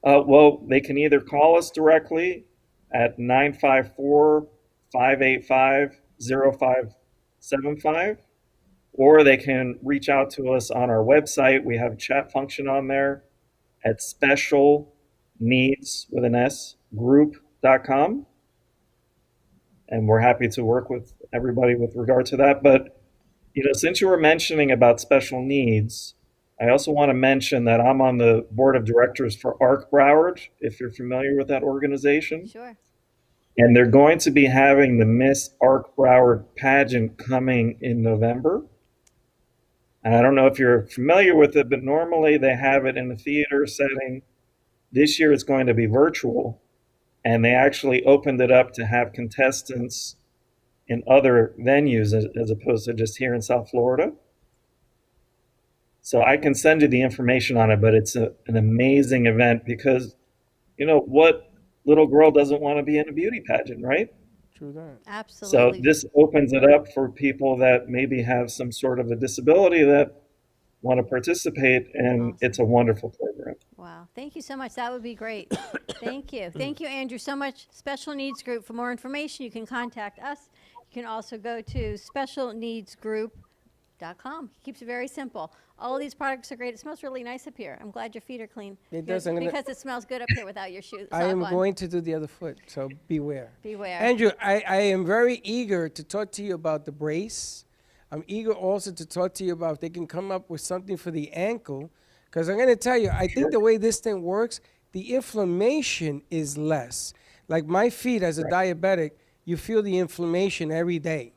Well, they can either call us directly at 954-585-0575, or they can reach out to us on our website. We have a chat function on there at specialneedsgroup.com. And we're happy to work with everybody with regard to that. But, since you were mentioning about special needs, I also want to mention that I'm on the board of directors for ARC Broward, if you're familiar with that organization. Sure. And they're going to be having the Miss ARC Broward pageant coming in November. And I don't know if you're familiar with it, but normally they have it in a theater setting. This year it's going to be virtual, and they actually opened it up to have contestants in other venues as opposed to just here in South Florida. So I can send you the information on it, but it's an amazing event because, you know, what little girl doesn't want to be in a beauty pageant, right? True that. So Absolutely. this opens it up for people that maybe have some sort of a disability that want to participate, and Awesome. it's a wonderful program. Wow. Thank you so much. That would be great. Thank you. Thank you, Andrew, so much. Special Needs Group. For more information, you can contact us. You can also go to specialneedsgroup.com. He keeps it very simple. All of these products are great. It smells really nice up here. I'm glad your feet are clean. It does. I'm gonna- Because it smells good up here without your shoes. I am sock on. going to do the other foot, so beware. Beware. Andrew, I am very eager to talk to you about the brace. I'm eager also to talk to you about if they can come up with something for the ankle, because I'm going to tell you, I think the way this thing works, the inflammation is less. Like my feet as a diabetic, you feel the inflammation every day,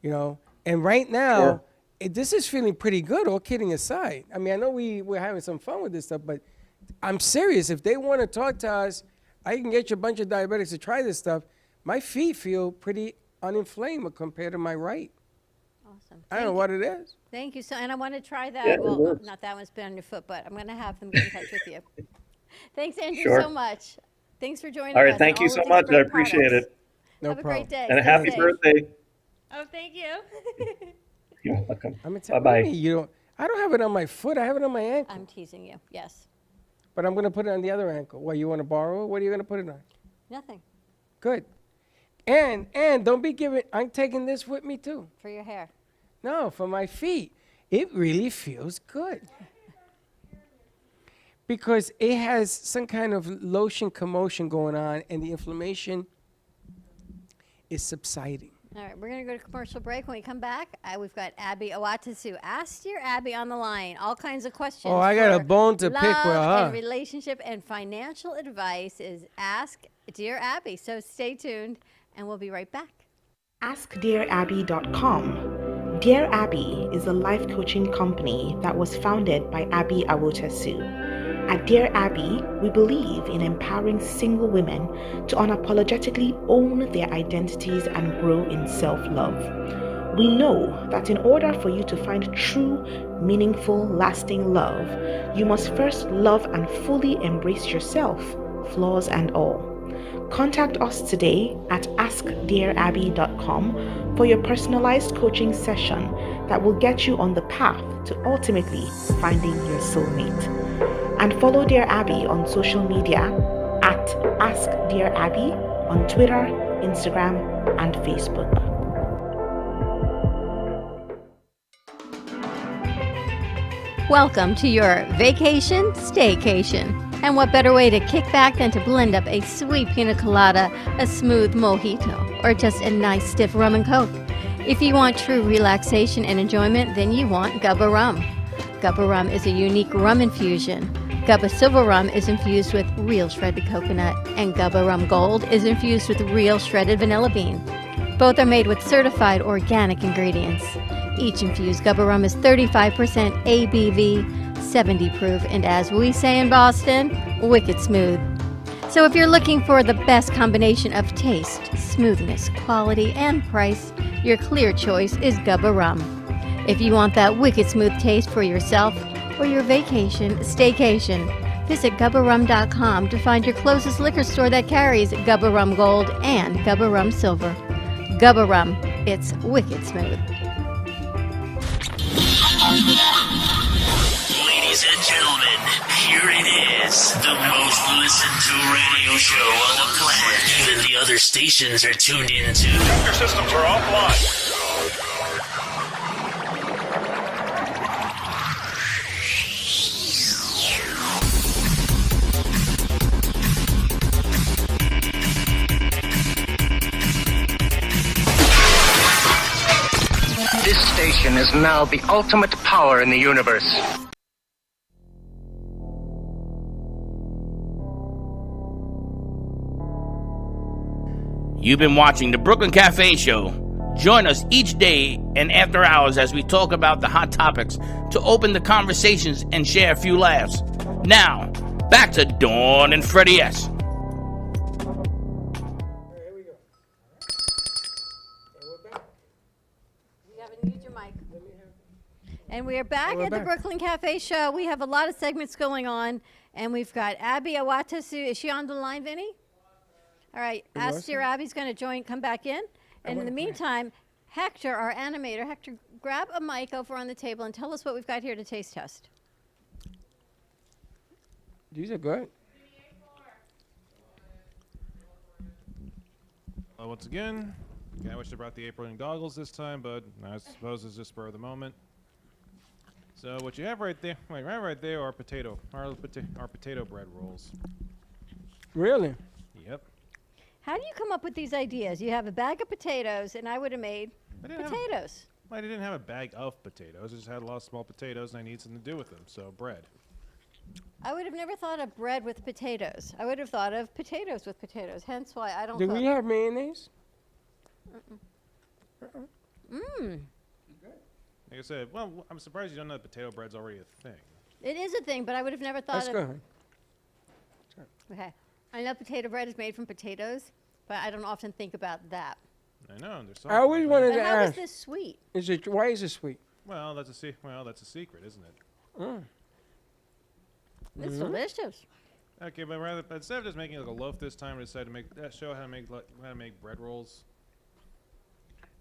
you know? And right now, Sure. this is feeling pretty good, all kidding aside. I mean, I know we're having some fun with this stuff, but I'm serious. If they want to talk to us, I can get you a bunch of diabetics to try this stuff. My feet feel pretty uninflamed compared to my right. Awesome. I don't know what it is. Thank you. So, and I want to try that. Yeah, it well, works. not that one's been on your foot, but I'm going to have them get in touch with you. Thanks, Andrew, Sure. so much. Thanks for joining All us. right, and thank you all so of these much. I great appreciate products. it. No Have a problem. great day. And Stay happy safe. birthday. Oh, thank you. You're welcome. I'm gonna tell Bye-bye. you, I don't have it on my foot. I have it on my ankle. I'm teasing you. Yes. But I'm going to put it on the other ankle. What, you want to borrow it? What are you going to put it on? Nothing Good. And don't be giving, I'm taking this with me too. for your hair. No, for my feet. It really feels good. Because it has some kind of lotion commotion going on and the inflammation is subsiding. All right, we're going to go to commercial break. When we come back, we've got Abby Owatsu. Ask Dear Abby on the line. All kinds of questions. Oh, I got a for bone to pick with love her. and relationship and financial advice is Ask Dear Abby. So stay tuned, and we'll be right back. AskDearAbby.com. Dear Abby is a life coaching company that was founded by Abby Awotasu. At Dear Abby, we believe in empowering single women to unapologetically own their identities and grow in self-love. We know that in order for you to find true, meaningful, lasting love, you must first love and fully embrace yourself, flaws and all. Contact us today at AskDearAbby.com for your personalized coaching session that will get you on the path to ultimately finding your soulmate. And follow Dear Abby on social media at AskDearAbby on Twitter, Instagram, and Facebook. Welcome to your vacation staycation. And what better way to kick back than to blend up a sweet pina colada, a smooth mojito, or just a nice stiff rum and coke? If you want true relaxation and enjoyment, then you want Gubba Rum. Gubba Rum is a unique rum infusion. Gubba Silver Rum is infused with real shredded coconut, and Gubba Rum Gold is infused with real shredded vanilla bean. Both are made with certified organic ingredients. Each infused Gubba Rum is 35% ABV, 70 proof, and as we say in Boston, wicked smooth. So if you're looking for the best combination of taste, smoothness, quality, and price, your clear choice is Gubba Rum. If you want that wicked smooth taste for yourself or your vacation staycation, visit GubbaRum.com to find your closest liquor store that carries Gubba Rum Gold and Gubba Rum Silver. Gubba Rum, it's wicked smooth. Ladies and gentlemen, here it is, the most listened to radio show on the planet. Even the other stations are tuned into. Your systems are offline. This station is now the ultimate power in the universe. You've been watching the Brooklyn Cafe Show. Join us each day and after hours as we talk about the hot topics to open the conversations and share a few laughs. Now, back to Dawn and Freddie S. And we are back at the Brooklyn Cafe Show. We have a lot of segments going on, and we've got Abby Awatasu. Is she on the line, Vinny? All right, ask your Abby's going to come back in. And in the meantime, Hector, our animator, Hector, grab a mic over on the table and tell us what we've got here to taste test. These are good. Once again, I wish I brought the apron and goggles this time, but I suppose it's just spur of the moment. So what you have right there, right there, are potato bread rolls. Really? Yep. How do you come up with these ideas? You have a bag of potatoes, and I would have made potatoes. I didn't have a bag of potatoes. I just had a lot of small potatoes, and I need something to do with them, so bread. I would have never thought of bread with potatoes. I would have thought of potatoes with potatoes, hence why I don't Do cook. we have mayonnaise? Mmm. Like I said, well, I'm surprised you don't know that potato bread's already a thing. It is a thing, but I would have never thought That's of good. Okay. I know potato bread is made from potatoes, but I don't often think about that. I know. There's I always wanted But to how is ask. this sweet? Why is it sweet? Well, that's a secret, isn't it? Mm. It's delicious. Okay, but instead of just making like a loaf this time, I decided to show how to make bread rolls.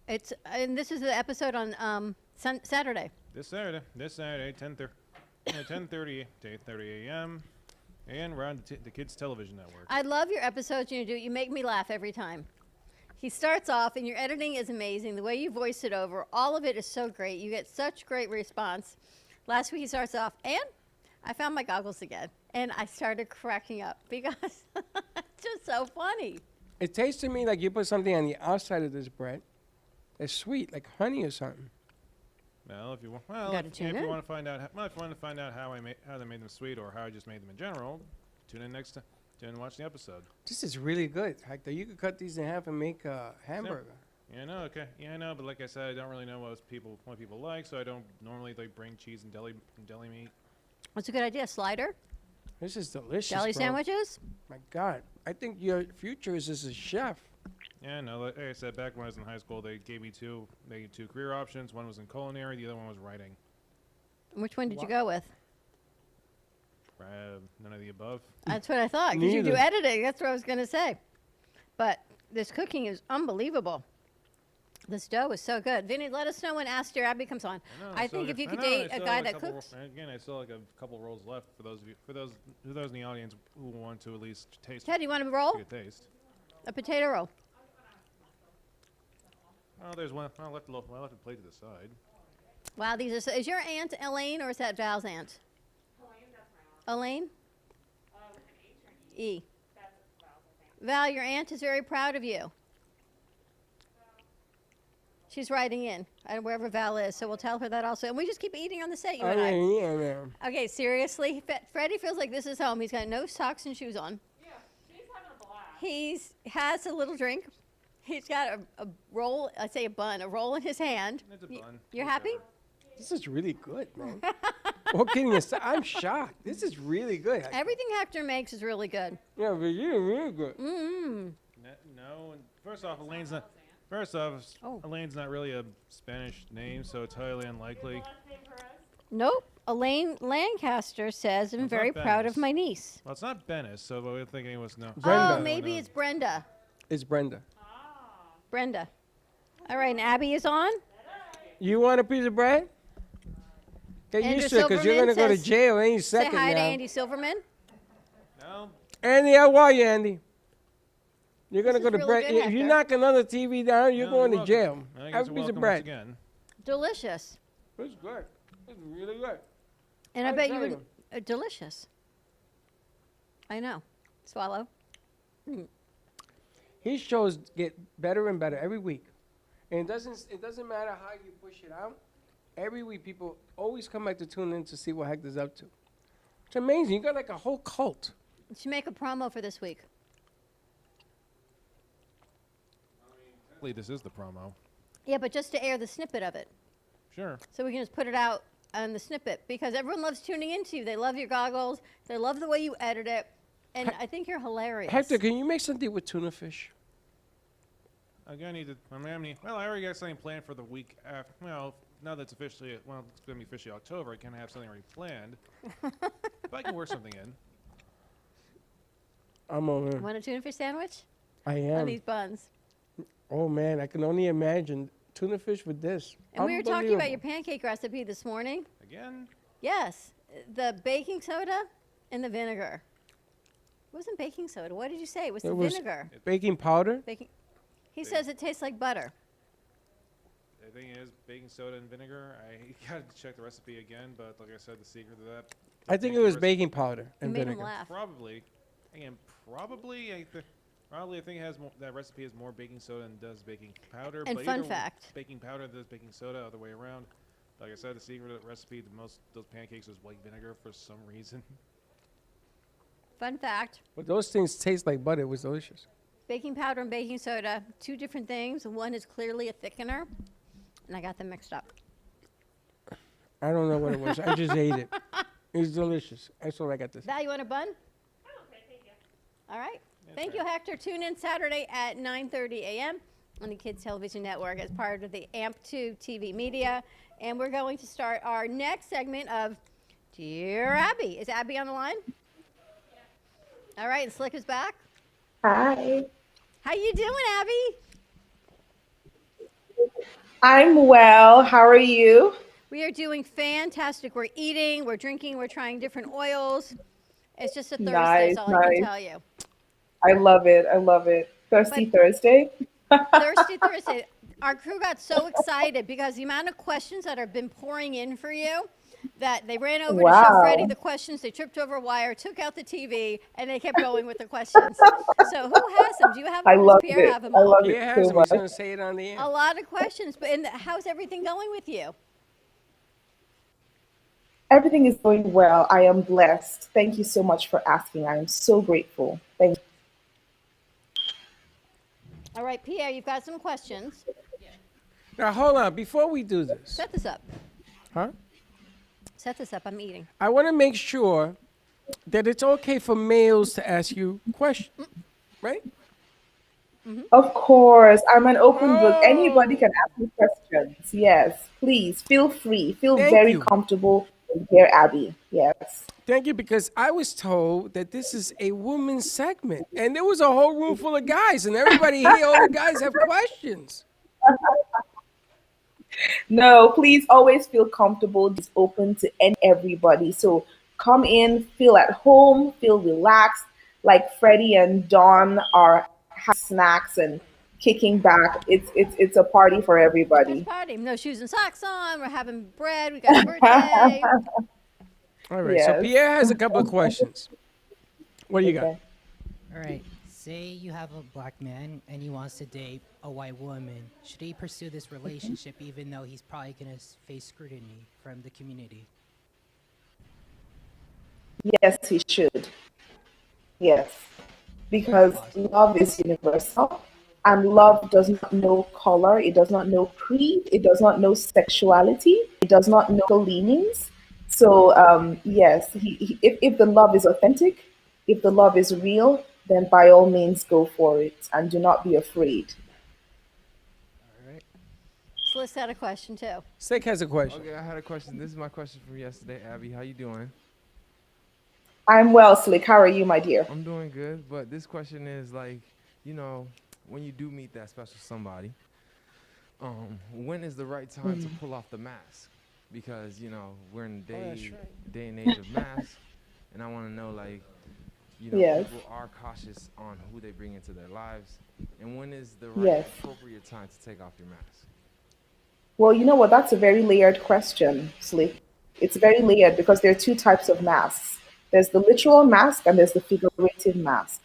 And this is the episode on Saturday. This Saturday, 10:30 to 8:30 a.m. and we're on the Kids Television Network. I love your episodes. You make me laugh every time. He starts off, and your editing is amazing. The way you voice it over, all of it is so great. You get such great response. Last week he starts off, and I found my goggles again, and I started cracking up because it's just so funny. It tastes to me like you put something on the outside of this bread. It's sweet, like honey or something. Well, if you want, if you want to find out, how they made them sweet or how I just made them in general, tune in next time. Tune in and watch the episode. This is really good, Hector. You could cut these in half and make a hamburger. Yeah, I know. Okay. Yeah, I know. But like I said, I don't really know what people like, so I don't normally bring cheese and deli meat. What's a good idea? Slider? This is delicious. Deli bro. sandwiches? My God, I think your future is as a chef. Yeah, no. Like I said, back when I was in high school, they gave me two career options. One was in culinary, the other one was writing. Which one did you go with? None of the above. That's what I thought, because you do editing. That's what I was going to say. But this cooking is unbelievable. This dough is so good. Vinny, let us know when Ask Dear Abby comes on. I think if you could date a guy that cooks. Again, I still like a couple rolls left for those in the audience who want to at least taste. Ted, you want a roll? Take a taste. A potato roll. Oh, there's one. I left the plate to the side. Wow, these are. Is your aunt Elaine or is that Val's aunt? Elaine? E. Val, your aunt is very proud of you. She's writing in, wherever Val is, so we'll tell her that also. And we just keep eating on the set, you and I. Yeah. Okay, seriously, Freddie feels like this is home. He's got no socks and shoes on. Yeah, she's having a blast. He has a little drink. He's got a roll, I say a bun, a roll in his hand. It's a bun. You're happy? This is really good, man. Well, kidding aside, I'm shocked. This is really good. Everything Hector makes is really good. Yeah, but you're really good. Mm-hmm. No, first off, Elaine's not really a Spanish name, so it's highly unlikely. Nope. Elaine Lancaster says, I'm very proud of my niece. Well, it's not Bennis, so we're thinking it was no. Brenda. Oh, maybe it's Brenda. It's Brenda. Brenda. All right, and Abby is on? You want a piece of bread? Get Andrew used to it, because you're going to go to Silverman jail any second Say hi now. to Andy Silverman. No. Andy, how are you, Andy? You're going to This go is to really bread. good, If you Hector. knock another TV down, you're going to jail. I guess Have a you're piece of welcome bread. once again. Delicious. It's good. It's really good. And I I'm bet you telling would. Delicious. I know. Swallow. His shows get better and better every week. And it doesn't matter how you push it out. Every week, people always come back to tune in to see what Hector's up to. It's amazing. You got like a whole cult. You should make a promo for this week. This is the promo. Yeah, but just to air the snippet of it. Sure. So we can just put it out on the snippet because everyone loves tuning into you. They love your goggles. They love the way you edit it. And I think you're hilarious. Hector, can you make something with tuna fish? I'm gonna need to. Well, I already got something planned for the week after. Well, now that's officially, it's gonna be officially October. I kind of have something already planned. But I can work something in. I'm on it. Want a tuna fish sandwich? I On am. these buns. Oh man, I can only imagine tuna fish with this. And we were talking about your Unbelievable. pancake recipe this morning. Again? Yes, the baking soda and the vinegar. It wasn't baking soda. What did you say? It was the vinegar. Baking powder. Baking. He says it tastes like butter. The thing is, baking soda and vinegar. I gotta check the recipe again, but like I said, the secret to that. I think it was baking powder and made him vinegar. laugh. Probably. Again, probably. I think it has more, that recipe has more baking soda than does baking powder. And but fun either fact. baking powder does baking soda, other way around. Like I said, the secret of the recipe, those pancakes was white vinegar for some reason. Fun fact. But those things taste like butter. It was delicious. Baking powder and baking soda, two different things. One is clearly a thickener, and I got them mixed up. I don't know what it was. I just ate it. It was delicious. That's all I got to say. Val, you want a bun? All right. Thank you, Hector. Tune in Saturday at 9:30 a.m. on the Kids Television Network as part of the AMP2 TV media. And we're going to start our next segment of Dear Abby. Is Abby on the line? All right, and Slick is back. Hi. How you doing, Abby? I'm well. How are you? We are doing fantastic. We're eating, we're drinking, we're trying different oils. It's just a Thursday, Nice, is all I can nice. tell you. I love it. I love it. Thirsty Thursday. Thursday. Our crew got so excited because the amount of questions that have been pouring in for you that they ran over to show Wow. Freddie the questions. They tripped over a wire, took out the TV, and they kept going with the questions. So who has them? Do you have them? I Does love Pierre it. have them I all? love Pierre it has so them. He's much. going to say it on the air. A lot of questions. But how's everything going with you? Everything is going well. I am blessed. Thank you so much for asking. I am so grateful. Thank you. All right, Pierre, you've got some questions. Now, hold on. Before we do this, Set this up. huh? Set this up. I'm eating. I want to make sure that it's okay for males to ask you questions, right? Of course, I'm an open book. Anybody can ask me questions. Yes, please feel free. Feel Thank very you. comfortable here, Abby. Yes. Thank you, because I was told that this is a women's segment, and there was a whole room full of guys, and everybody here, all the guys have questions. No, please always feel comfortable. It's open to everybody. So come in, feel at home, feel relaxed. Like Freddie and Dawn are having snacks and kicking back. It's a party for everybody. Party. No shoes and socks on. We're having bread. We got a birthday. All right, so Yes. Pierre has a couple of questions. What do you got? Okay. All right. Say you have a black man and he wants to date a white woman. Should he pursue this relationship even though he's probably going to face scrutiny from the community? Yes, he should. Yes. Because love is universal and love does not know color, it does not know creed, it does not know sexuality, it does not know leanings. So, yes, if the love is authentic, if the love is real, then by all means go for it and do not be afraid. Slick's got a question too. Slick has a question. Okay, I had a question. This is my question from yesterday, Abby. How you doing? I'm well, Slick. How are you, my dear? I'm doing good, but this question is like, when you do meet that special somebody, when is the right time to pull off the mask? Because, we're in the day and age of masks, and I want to know, like, Yes. people are cautious on who they bring into their lives, and when is the right Yes. appropriate time to take off your mask? Well, you know what? That's a very layered question, Slick. It's very layered because there are two types of masks. There's the literal mask and there's the figurative mask.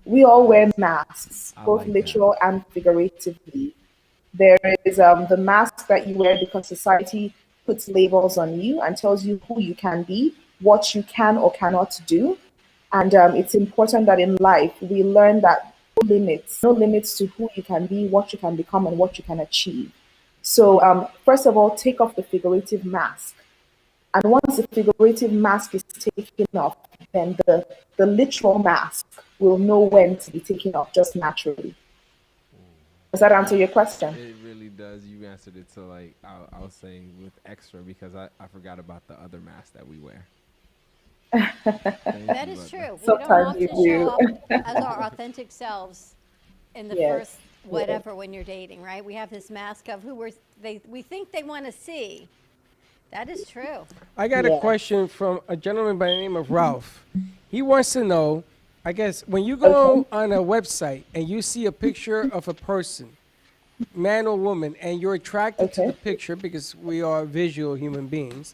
We all wear masks, both literal and figuratively. There is the mask that you wear because society puts labels on you and tells you who you can be, what you can or cannot do. And it's important that in life we learn that no limits to who you can be, what you can become, and what you can achieve. So, first of all, take off the figurative mask. And once the figurative mask is taken off, then the literal mask will know when to be taken off just naturally. Does that answer your question? It really does. You answered it to like I was saying with extra because I forgot about the other mask that we wear. That is true. We Sometimes don't often you show do. up as our authentic selves in the Yes, first whatever when you're dating, right? We have this mask of who we think they want to see. That is true. I got a question from a gentleman by the name of Ralph. He wants to know, I guess, when you go on a website and you see a picture of a person, man or woman, and you're attracted to the picture because we are visual human beings,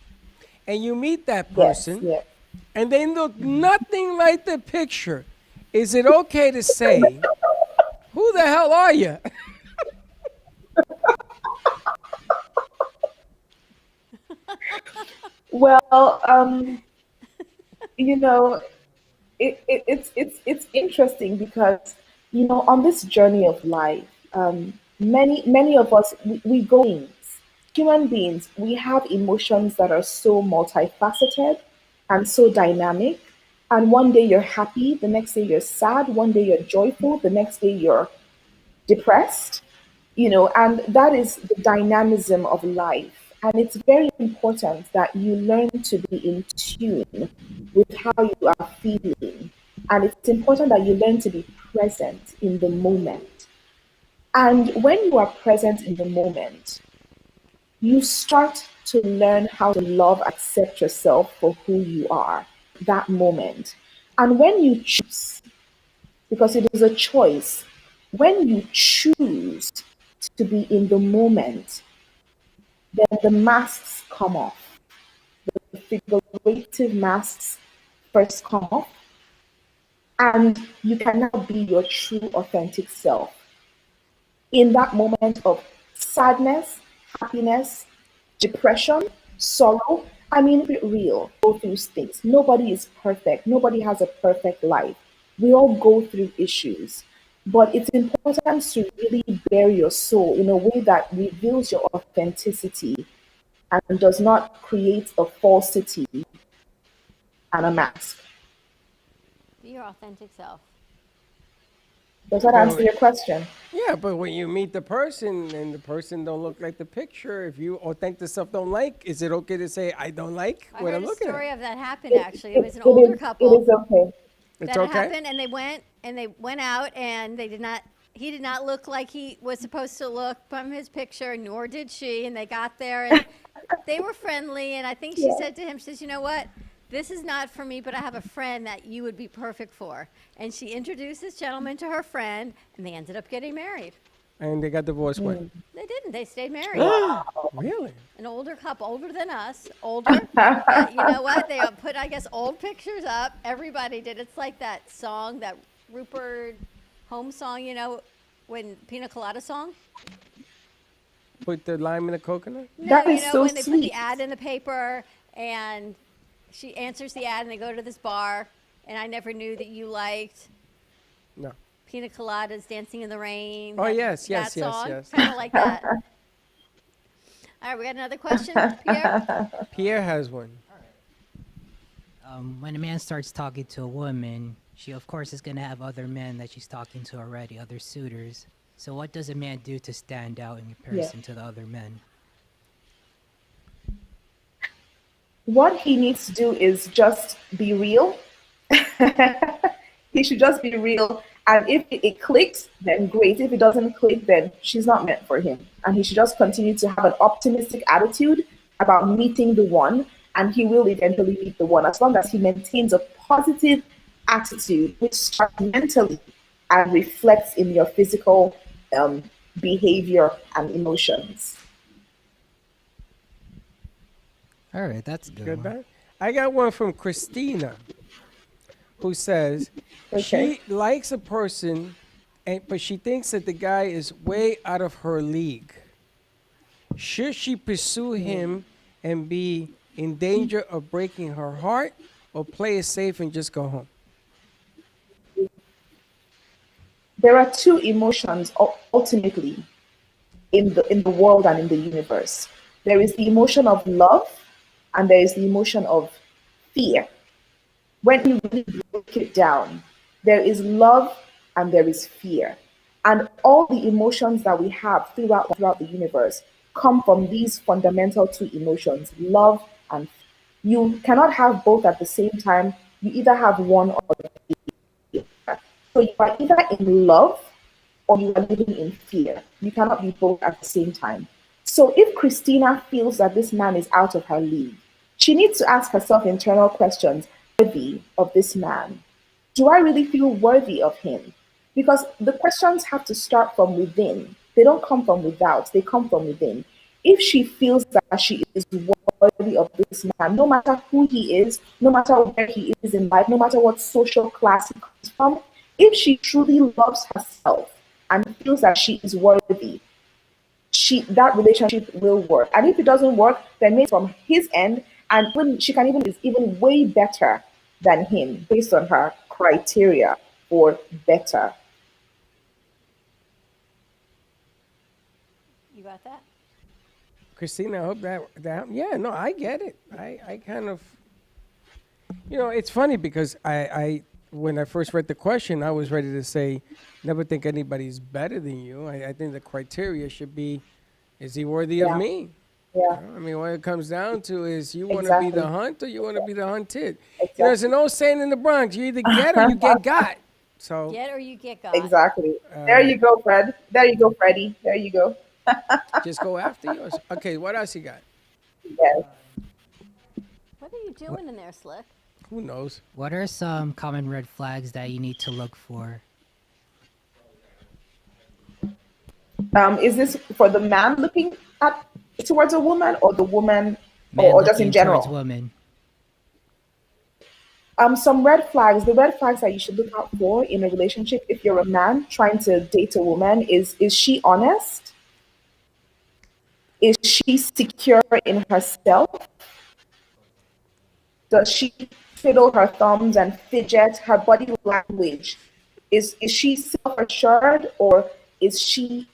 and you meet that person, and they look nothing like the picture, is it okay to say, who the hell are you? Well, you know, it's interesting because, you know, on this journey of life, many of us, we go things. Human beings, we have emotions that are so multifaceted and so dynamic. And one day you're happy, the next day you're sad, one day you're joyful, the next day you're depressed, you know, and that is the dynamism of life. And it's very important that you learn to be in tune with how you are feeling. And it's important that you learn to be present in the moment. And when you are present in the moment, you start to learn how to love, accept yourself for who you are, that moment. And when you choose, because it is a choice, when you choose to be in the moment, then the masks come off. The figurative masks first come off, and you can now be your true, authentic self. In that moment of sadness, happiness, depression, sorrow, I mean, be real, go through things. Nobody is perfect. Nobody has a perfect life. We all go through issues. But it's important to really bare your soul in a way that reveals your authenticity and does not create a falsity and a mask. Be your authentic self. Does that answer your question? Yeah, but when you meet the person and the person don't look like the picture, if you authentic self don't like, is it okay to say I don't like I what heard I'm a looking story at? of that happened actually. It was an older couple. It is okay. It's That okay? happened, and they went out, and he did not look like he was supposed to look from his picture, nor did she. And they got there, and they were friendly. And I think she said to him, she says, "You know what? This is not for me, but I have a friend that you would be perfect for." And she introduced this gentleman to her friend, and they ended up getting married. And they got divorced when? They didn't. They stayed married. Really? An older couple, older than us, older. You know what? They put, I guess, old pictures up. Everybody did. It's like that song, that Rupert Holmes song, you know, when Pina Colada song. Put the lime in the coconut? No, you know, when they put the ad in the paper, and she answers the ad, and they go to this bar, and I never knew that you liked No. Pina Coladas, Dancing in the Rain. Oh, that- yes, yes, that yes, song, yes. kind of like that. All right, we got another question, Pierre? Pierre has one. When a man starts talking to a woman, she of course is going to have other men that she's talking to already, other suitors. So what does a man do to stand out in comparison to the other men? What he needs to do is just be real. He should just be real. And if it clicks, then great. If it doesn't click, then she's not meant for him. And he should just continue to have an optimistic attitude about meeting the one, and he will eventually meet the one, as long as he maintains a positive attitude, which starts mentally and reflects in your physical behavior and emotions. All right, that's a good. Good man. I got one from Christina, who says she likes a person, but she thinks that the guy is way out of her league. Should she pursue him and be in danger of breaking her heart, or play it safe and just go home? There are two emotions ultimately. in the world and in the universe. There is the emotion of love, and there is the emotion of fear. When you really break it down, there is love and there is fear. And all the emotions that we have throughout the universe come from these fundamental two emotions, love and fear. You cannot have both at the same time. You either have one or the other. So you are either in love or you are living in fear. You cannot be both at the same time. So if Christina feels that this man is out of her league, she needs to ask herself internal questions. Worthy of this man? Do I really feel worthy of him? Because the questions have to start from within. They don't come from without, they come from within. If she feels that she is worthy of this man, no matter who he is, no matter where he is in life, no matter what social class he comes from, if she truly loves herself and feels that she is worthy, that relationship will work. And if it doesn't work, then maybe from his end, and when she can even is even way better than him based on her criteria for better. You got that? Christina, I hope that yeah, no, I get it. I kind of, it's funny because I when I first read the question, I was ready to say, never think anybody's better than you. I think the criteria should be, is he worthy of me? Yeah. I mean, what it comes down to is you want to be the hunt or you want to be the hunted. Exactly. There's an old saying in the Bronx, you either get or you get got. So Get or you get got. Exactly. There you go, Fred. There you go, Freddie. There you go. just go after yours. Okay, what else you got? Yes. What are you doing in there, Slick? Who knows? What are some common red flags that you need to look for? Is this for the man looking towards a woman, or the woman, Man or just in looking general? towards women. Some red flags. The red flags that you should look out for in a relationship, if you're a man trying to date a woman, is she honest? Is she secure in herself? Does she fiddle her thumbs and fidget? Her body language, is she self-assured, or is she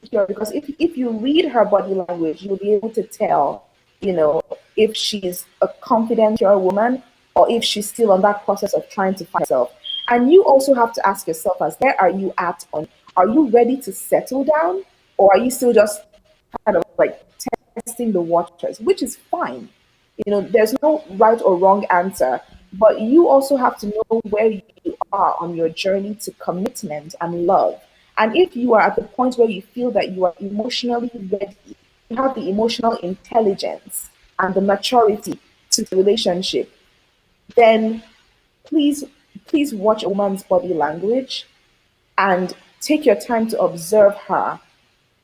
secure? Because if you read her body language, you'll be able to tell, if she's a confident, secure woman, or if she's still on that process of trying to find herself. And you also have to ask yourself, where are you at are you ready to settle down, or are you still just kind of like testing the waters, which is fine. There's no right or wrong answer, but you also have to know where you are on your journey to commitment and love. And if you are at the point where you feel that you are emotionally ready, you have the emotional intelligence and the maturity to the relationship, then please watch a woman's body language and take your time to observe her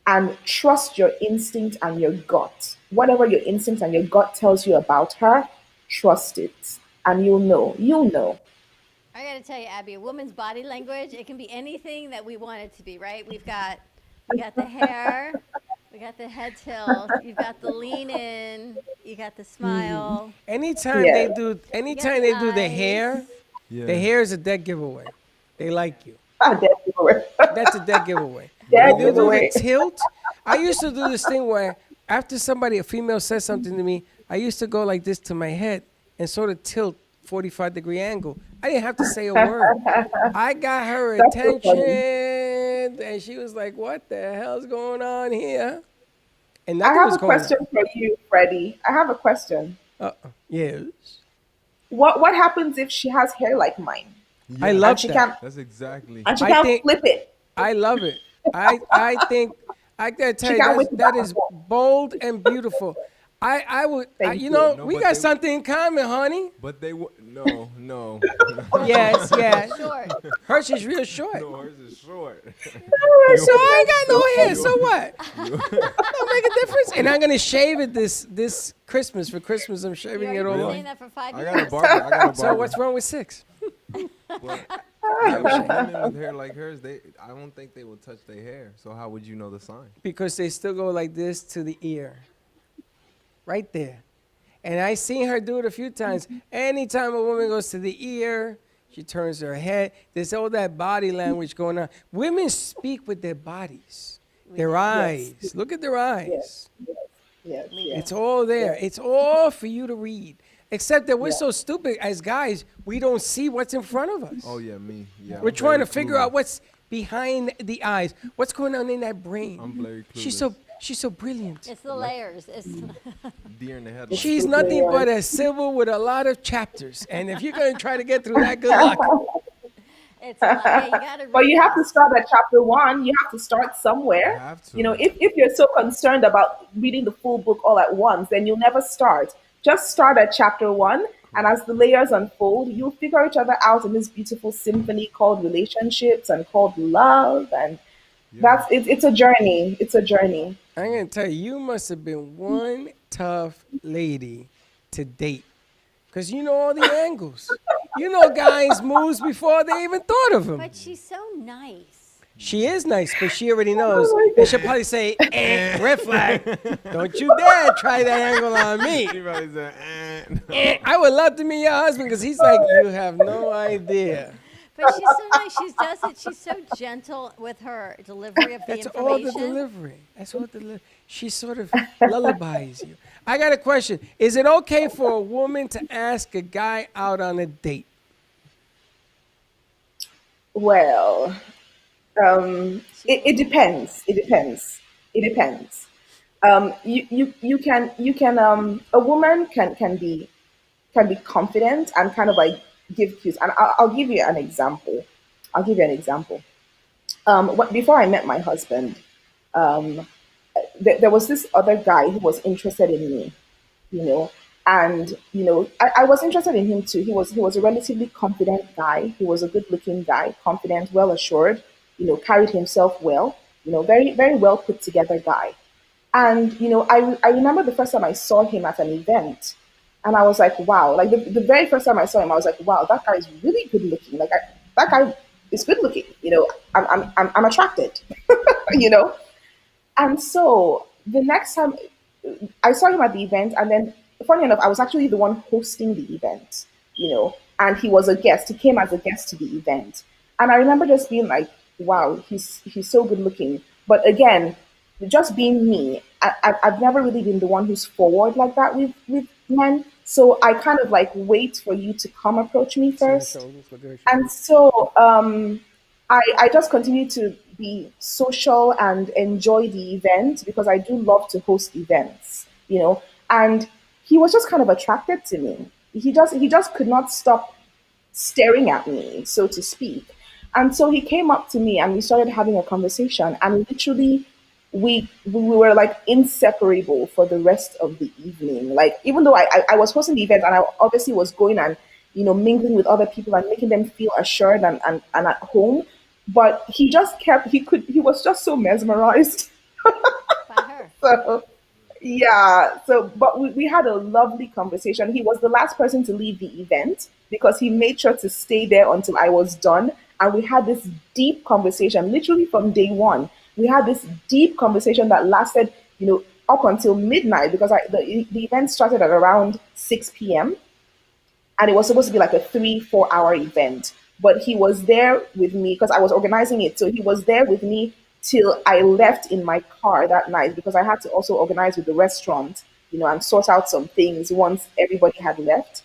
and trust your instinct and your gut. Whatever your instinct and your gut tells you about her, trust it, and you'll know. I gotta tell you, Abby, a woman's body language, it can be anything that we want it to be, right? We got the hair, we got the head tilt, you've got the lean in, you got the smile. Anytime they do the hair, the hair is a dead giveaway. They like you. That's a dead giveaway. When you do the tilt, I used to do this thing where after a female says something to me, I used to go like this to my head and sort of tilt 45-degree angle. I didn't have to say a word. I got her attention, and she was like, "What the hell's going on here?" And I have a question for you, Freddie. I have a question. Yes. What happens if she has hair like mine? I love that. That's exactly. And she can't flip it. I love it. I think I gotta tell you that is bold and beautiful. I would, we got something in common, honey. But they no. Yes. Short. Hers is real short. No, hers is short. So I ain't got no hair. So what? Don't make a difference. And I'm gonna shave it this Christmas. For Christmas, I'm shaving it all off. Saying that for 5 I years. got a barber. So what's wrong with 6? Women with hair like hers, I don't think they will touch their hair. So how would you know the sign? Because they still go like this to the ear. Right there. And I seen her do it a few times. Anytime a woman goes to the ear, she turns her head. There's all that body language going on. Women speak with their bodies. Their eyes. Look at their eyes. Yes. It's all there. It's all for you to read. Except that we're so stupid as guys, we don't see what's in front of us. Oh yeah, me. Yeah. We're I'm trying to very figure clueless. out what's behind the eyes. What's going on in that brain? I'm very She's clueless. so brilliant. It's the layers. It's Deer in the headlights. She's nothing but a sybil with a lot of chapters. And if you're going to try to get through that, good luck. it's a lot. Yeah, you gotta But you read have to start at chapter 1. You have to start somewhere. have to. You know, if you're so concerned about reading the full book all at once, then you'll never start. Just start at chapter 1, and as the layers unfold, you'll figure each other out in this beautiful symphony called relationships and called love. And it's a journey. It's a journey. I'm going to tell you, you must have been one tough lady to date. Because you know all the angles. You know guys' moves before they even thought of them. But she's so nice. She is nice, but she already knows. And she'll probably say, red flag. Don't you dare try that angle on me. She probably said, I would love to meet your husband because he's like, you have no idea. But she's so nice. She's so gentle with her delivery of the That's information. all the delivery. That's all the she sort of lullabies you. I got a question. Is it okay for a woman to ask a guy out on a date? Well, it depends. It depends. It depends. You can a woman can be confident and kind of like give cues. And I'll give you an example. Before I met my husband, there was this other guy who was interested in me, and I was interested in him too. He was a relatively confident guy. He was a good-looking guy, confident, well assured, carried himself well, very very well put together guy. And I remember the first time I saw him at an event, and I was like, wow, like the very first time I saw him, I was like, wow, that guy is really good looking. Like that guy is good looking. I'm attracted. And so the next time I saw him at the event, and then funny enough, I was actually the one hosting the event, and he was a guest. He came as a guest to the event. And I remember just being like, wow, he's so good looking. But again, just being me, I've never really been the one who's forward like that with men. So I kind of like wait for you to come approach me first. And so I just continue to be social and enjoy the event because I do love to host events, and he was just kind of attracted to me. He just could not stop staring at me, so to speak. And so he came up to me and we started having a conversation, and literally we were like inseparable for the rest of the evening. Like, even though I was hosting the event and I obviously was going and, mingling with other people and making them feel assured and at home, but he was just so mesmerized. By her. So, yeah. But we had a lovely conversation. He was the last person to leave the event because he made sure to stay there until I was done. And we had this deep conversation, literally from day one. We had this deep conversation that lasted, up until midnight because the event started at around 6 p.m. and it was supposed to be like a 3-4 hour event. But he was there with me because I was organizing it. So he was there with me till I left in my car that night because I had to also organize with the restaurant, and sort out some things once everybody had left.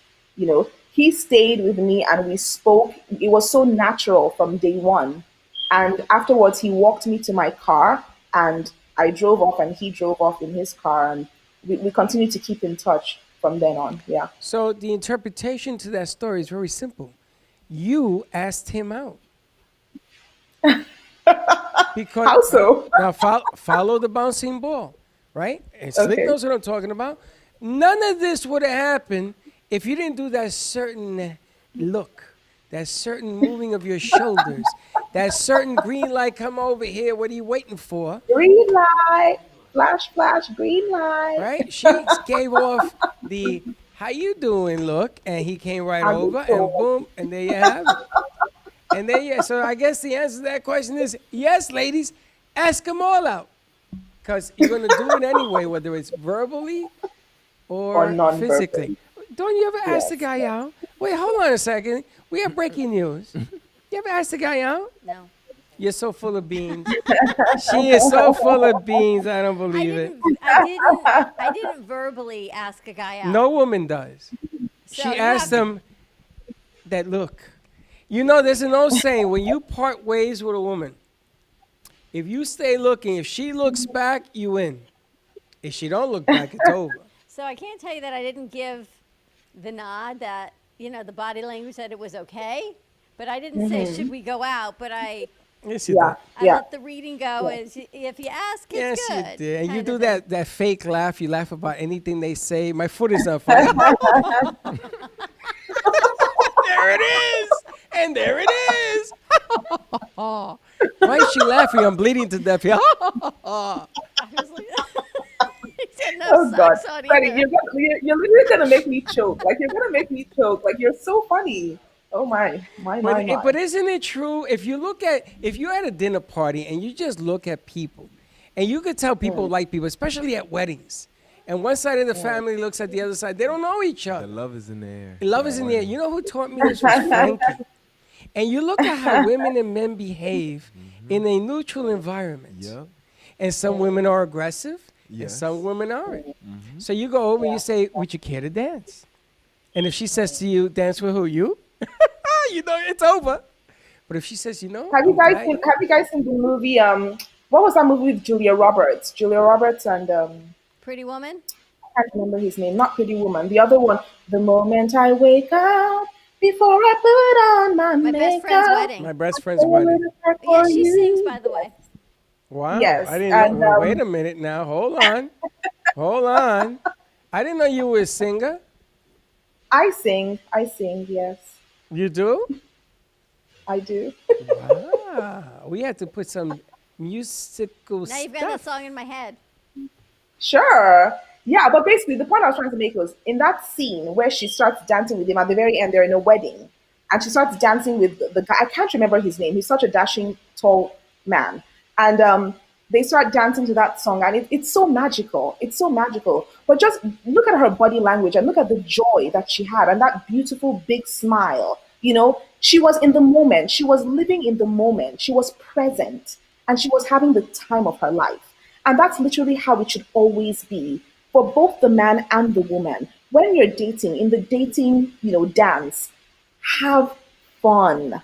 He stayed with me and we spoke. It was so natural from day one. And afterwards, he walked me to my car and I drove off and he drove off in his car. And we continued to keep in touch from then on. Yeah. So the interpretation to that story is very simple. You asked him out. Because how so? Now follow the bouncing ball, right? And Slick knows what I'm talking about. None of this would have happened if you didn't do that certain look, that certain moving of your shoulders, that certain green light, come over here, what are you waiting for? Green light, flash, flash, green light. Right? She gave off the how you doing look, and he came right over, and boom, and there you have it. And then, so I guess the answer to that question is yes, ladies, ask them all out. Because you're going to do it anyway, whether it's verbally or physically. Don't you ever ask the guy out? Wait, hold on a second. We have breaking news. You ever ask the guy out? No. You're so full of beans. She is so full of beans. I don't believe it. I didn't verbally ask a guy out. No woman does. So She you asked have them that look. You know, there's an old saying, when you part ways with a woman, if you stay looking, if she looks back, you win. If she don't look back, it's over. So I can't tell you that I didn't give the nod that, the body language said it was okay, but I didn't say, should we go out? But I Yes, you did. I let the reading go as if you ask, it's Yes, good. you did. And you kind do of thing. that fake laugh. You laugh about anything they say. My foot is on fire. There it is. And there it is. Why is she laughing? I'm bleeding to death. Oh God, Freddie, you're literally gonna make me choke. Like you're gonna make me choke. Like you're so funny. Oh my. But isn't it true? If you're at a dinner party and you just look at people, and you could tell people like people, especially at weddings, and one side of the family looks at the other side, they don't know each other. The love is in the air. Love is in the air. You know who taught me this was Frankie. And you look at how women and men behave in a neutral environment. Yep. And some women are aggressive, and Yes. some women aren't. So you go over and you say, would you care to dance? And if she says to you, dance with who? You? You know it's over. But if she says, Have you guys seen the movie? What was that movie with Julia Roberts? Julia Roberts and Pretty Woman? I can't remember his name. Not Pretty Woman. The other one. The moment I wake up, before I put on my best friend's wedding. My best friend's wedding. Yeah, she sings, by the way. Wow. Yes, I didn't know. and, Wait a minute now. Hold on. Hold on. I didn't know you were a singer. I sing, yes. You do? I do. We had to put some musical Now you've got that song in my head. Sure. Yeah, but basically the point I was trying to make was in that scene where she starts dancing with him at the very end, they're in a wedding, and she starts dancing with the guy. I can't remember his name. He's such a dashing, tall man. And they start dancing to that song, and it's so magical. It's so magical. But just look at her body language and look at the joy that she had and that beautiful big smile. She was in the moment. She was living in the moment. She was present, and she was having the time of her life. And that's literally how it should always be for both the man and the woman. When you're dating, in the dating, dance, have fun.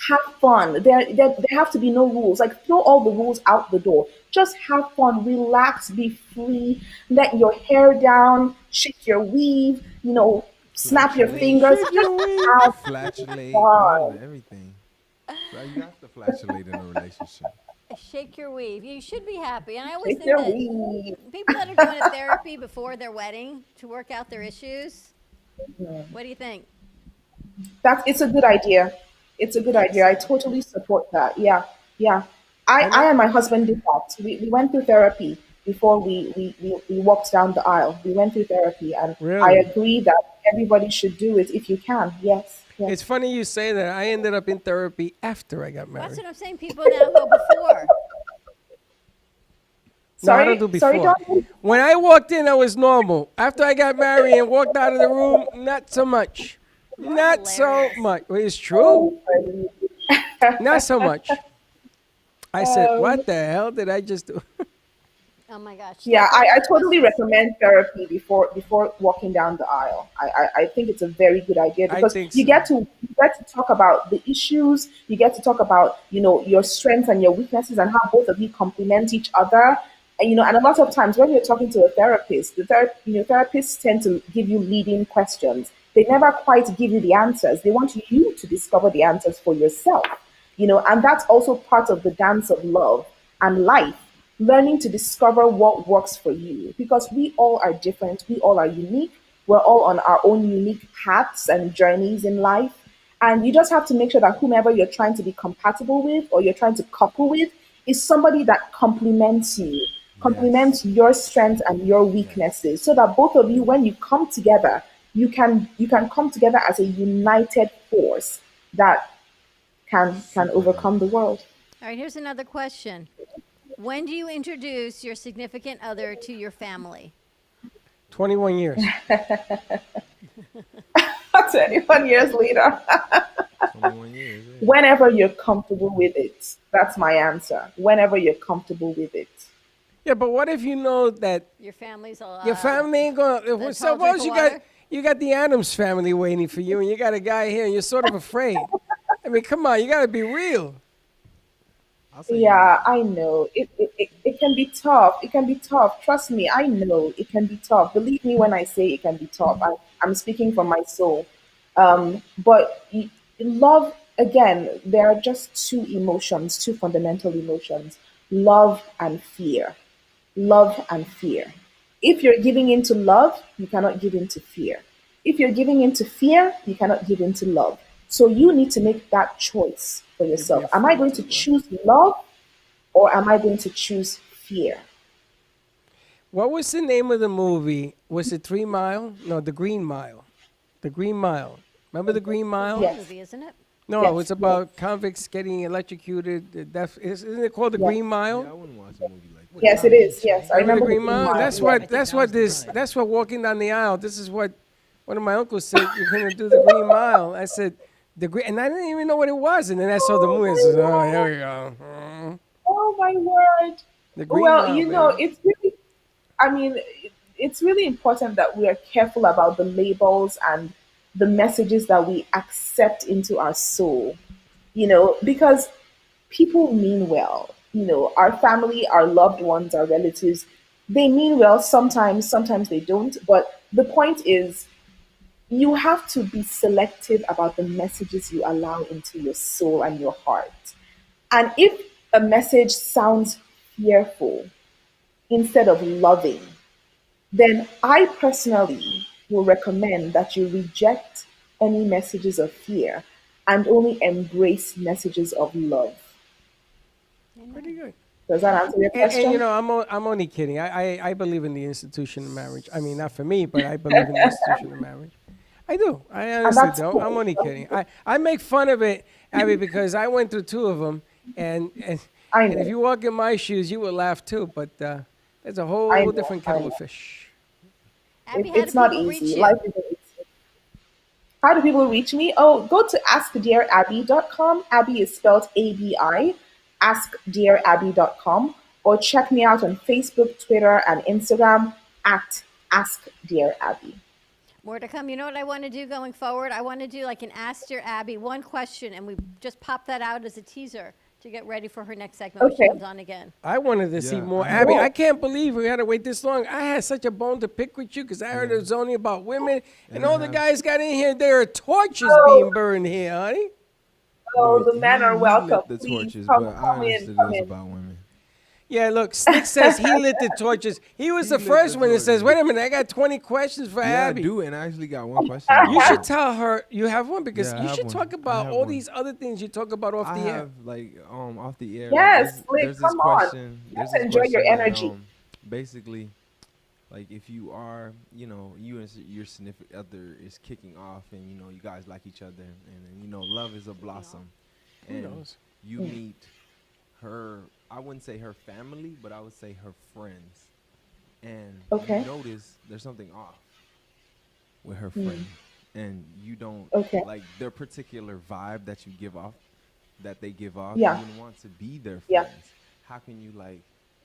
Have fun. There have to be no rules. Like throw all the rules out the door. Just have fun, relax, be free, let your hair down, shake your weave, snap your fingers. Just have Flatulate, fun. everything. Right, you have to flatulate in a relationship. Shake your weave. You should be happy. And I always Shake think your that weave. people that are doing a therapy before their wedding to work out their issues, what do you think? It's a good idea. It's a good idea. I totally support that. Yeah. I and my husband did that. We went through therapy before we walked down the aisle. We went through therapy, and Really? I agree that everybody should do it if you can. Yes. It's funny you say that. I ended up in therapy after I got married. That's what I'm saying. People now go before. No, I don't do before. Don. When I walked in, I was normal. After I got married and walked out of the room, not so much. Not so much. Well, it's true. Not so much. I said, what the hell did I just do? Oh my gosh. Yeah, I totally recommend therapy before walking down the aisle. I think it's a very good idea I because think you so. get to talk about the issues. You get to talk about your strengths and your weaknesses and how both of you complement each other. And and a lot of times when you're talking to a therapist, therapists tend to give you leading questions. They never quite give you the answers. They want you to discover the answers for yourself. And that's also part of the dance of love and life. Learning to discover what works for you, because we all are different. We all are unique. We're all on our own unique paths and journeys in life. And you just have to make sure that whomever you're trying to be compatible with or you're trying to couple with is somebody that complements you, complements your strengths and your weaknesses, so that both of you, when you come together, you can come together as a united force that can overcome the world. All right, here's another question. When do you introduce your significant other to your family? 21 years. 21 years later. 21 years. Yeah. Whenever you're comfortable with it. That's my answer. Whenever you're comfortable with it. Yeah, but what if you know that Your family's your family ain't gonna? tall Suppose drink you of got you got the Adams family waiting for you, and you got a guy here, and you're sort of afraid. I mean, come on, you got to be real. Yeah, I know. It can be tough. It can be tough. Trust me, I know it can be tough. Believe me when I say it can be tough. I'm speaking from my soul. But love, again, there are just two emotions, two fundamental emotions: love and fear. Love and fear. If you're giving into love, you cannot give into fear. If you're giving into fear, you cannot give into love. So you need to make that choice for yourself. Am I going to choose love or am I going to choose fear? What was the name of the movie? Was it 3 Mile? No, The Green Mile. The Green Mile. Remember The Green Mile? Yes. Movie, isn't it? No, Yes, it was about convicts getting electrocuted. Isn't it called The Yes. Green Mile? Yeah, I wouldn't watch a movie like that. Yes, it is. Yes, I Remember remember The Green Mile? That's Yes. what. That's what this. That's what walking down the aisle. This is what one of my uncles said. You're gonna do the Green Mile. I said the green, and I didn't even know what it was. And then I saw the movie. I said, oh, here we go. Oh my word. The Green Well, Mile. you know, baby. it's really, I mean, it's really important that we are careful about the labels and the messages that we accept into our soul, you know, because people mean well. You know, our family, our loved ones, our relatives, they mean well sometimes, sometimes they don't. But the point is, you have to be selective about the messages you allow into your soul and your heart. And if a message sounds fearful instead of loving, then I personally will recommend that you reject any messages of fear and only embrace messages of love. Pretty good. Does that answer your question? And you know, I'm only kidding. I believe in the institution of marriage. I mean, not for me, but I believe in the institution of marriage. I do. I honestly that's do. cool. I'm only kidding. I make fun of it, Abby, because I went through 2 of them, and I and know. if you walk in my shoes, you would laugh too. But it's a I whole know, different I kettle know. of fish. Abby, how It's do not people reach easy. you? Life isn't easy. How do people reach me? Oh, go to askdearabby.com. Abby is spelled ABI. Askdearabby.com. Or check me out on Facebook, Twitter, and Instagram at AskDearAbby. More to come. You know what I want to do going forward? I want to do like an Ask Dear Abby, one question, and we just pop that out as a teaser to get ready for her next segment when Okay. she comes on again. I wanted to see Yeah, more. I Abby, know. I can't believe we had to wait this long. I had such a bone to pick with you because I heard it was only about women, and And all I the have- guys got in here. There are torches Oh. being burned here, honey. Oh, No, the men he are welcome. lit the Please torches, come, but I come in, understood come it was in. about women. Yeah, look, Slick says he lit the torches. He was the lit first the one that says, torches. "Wait a minute, I got 20 questions for Yeah, Abby." I do, and I actually got one question. You should tell her you have one because Yeah, I you have should one. talk I about have all one. these other things you talk about off I the air. have like off the air. Yes, like, Slick, there's this come on. question. Let's There's this enjoy your question that, energy. basically, like if you are, you know, you and your significant other is kicking off, and you know you guys like each other, and you know love is a blossom, Who and knows? you meet her. I wouldn't say her family, but I would say her friends, and Okay. you notice there's something off with her friend, and you don't Okay. like their particular vibe that you give off, that they give off. Yeah. You want to be their friends. Yeah. How can you like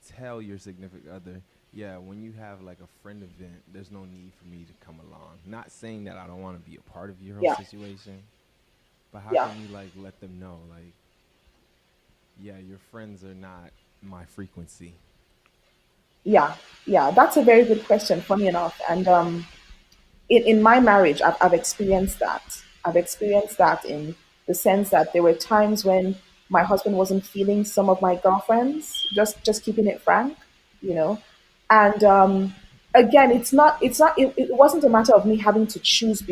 tell your significant other, yeah, when you have like a friend event, there's no need for me to come along. Not saying that I don't want to be a part of your whole Yeah. situation, but how Yeah. can you like let them know like, yeah, your friends are not my frequency. Yeah, that's a very good question, funny enough. And in my marriage, I've experienced that. I've experienced that in the sense that there were times when my husband wasn't feeling some of my girlfriends, just keeping it frank, you know. And again, it wasn't a matter of me having to choose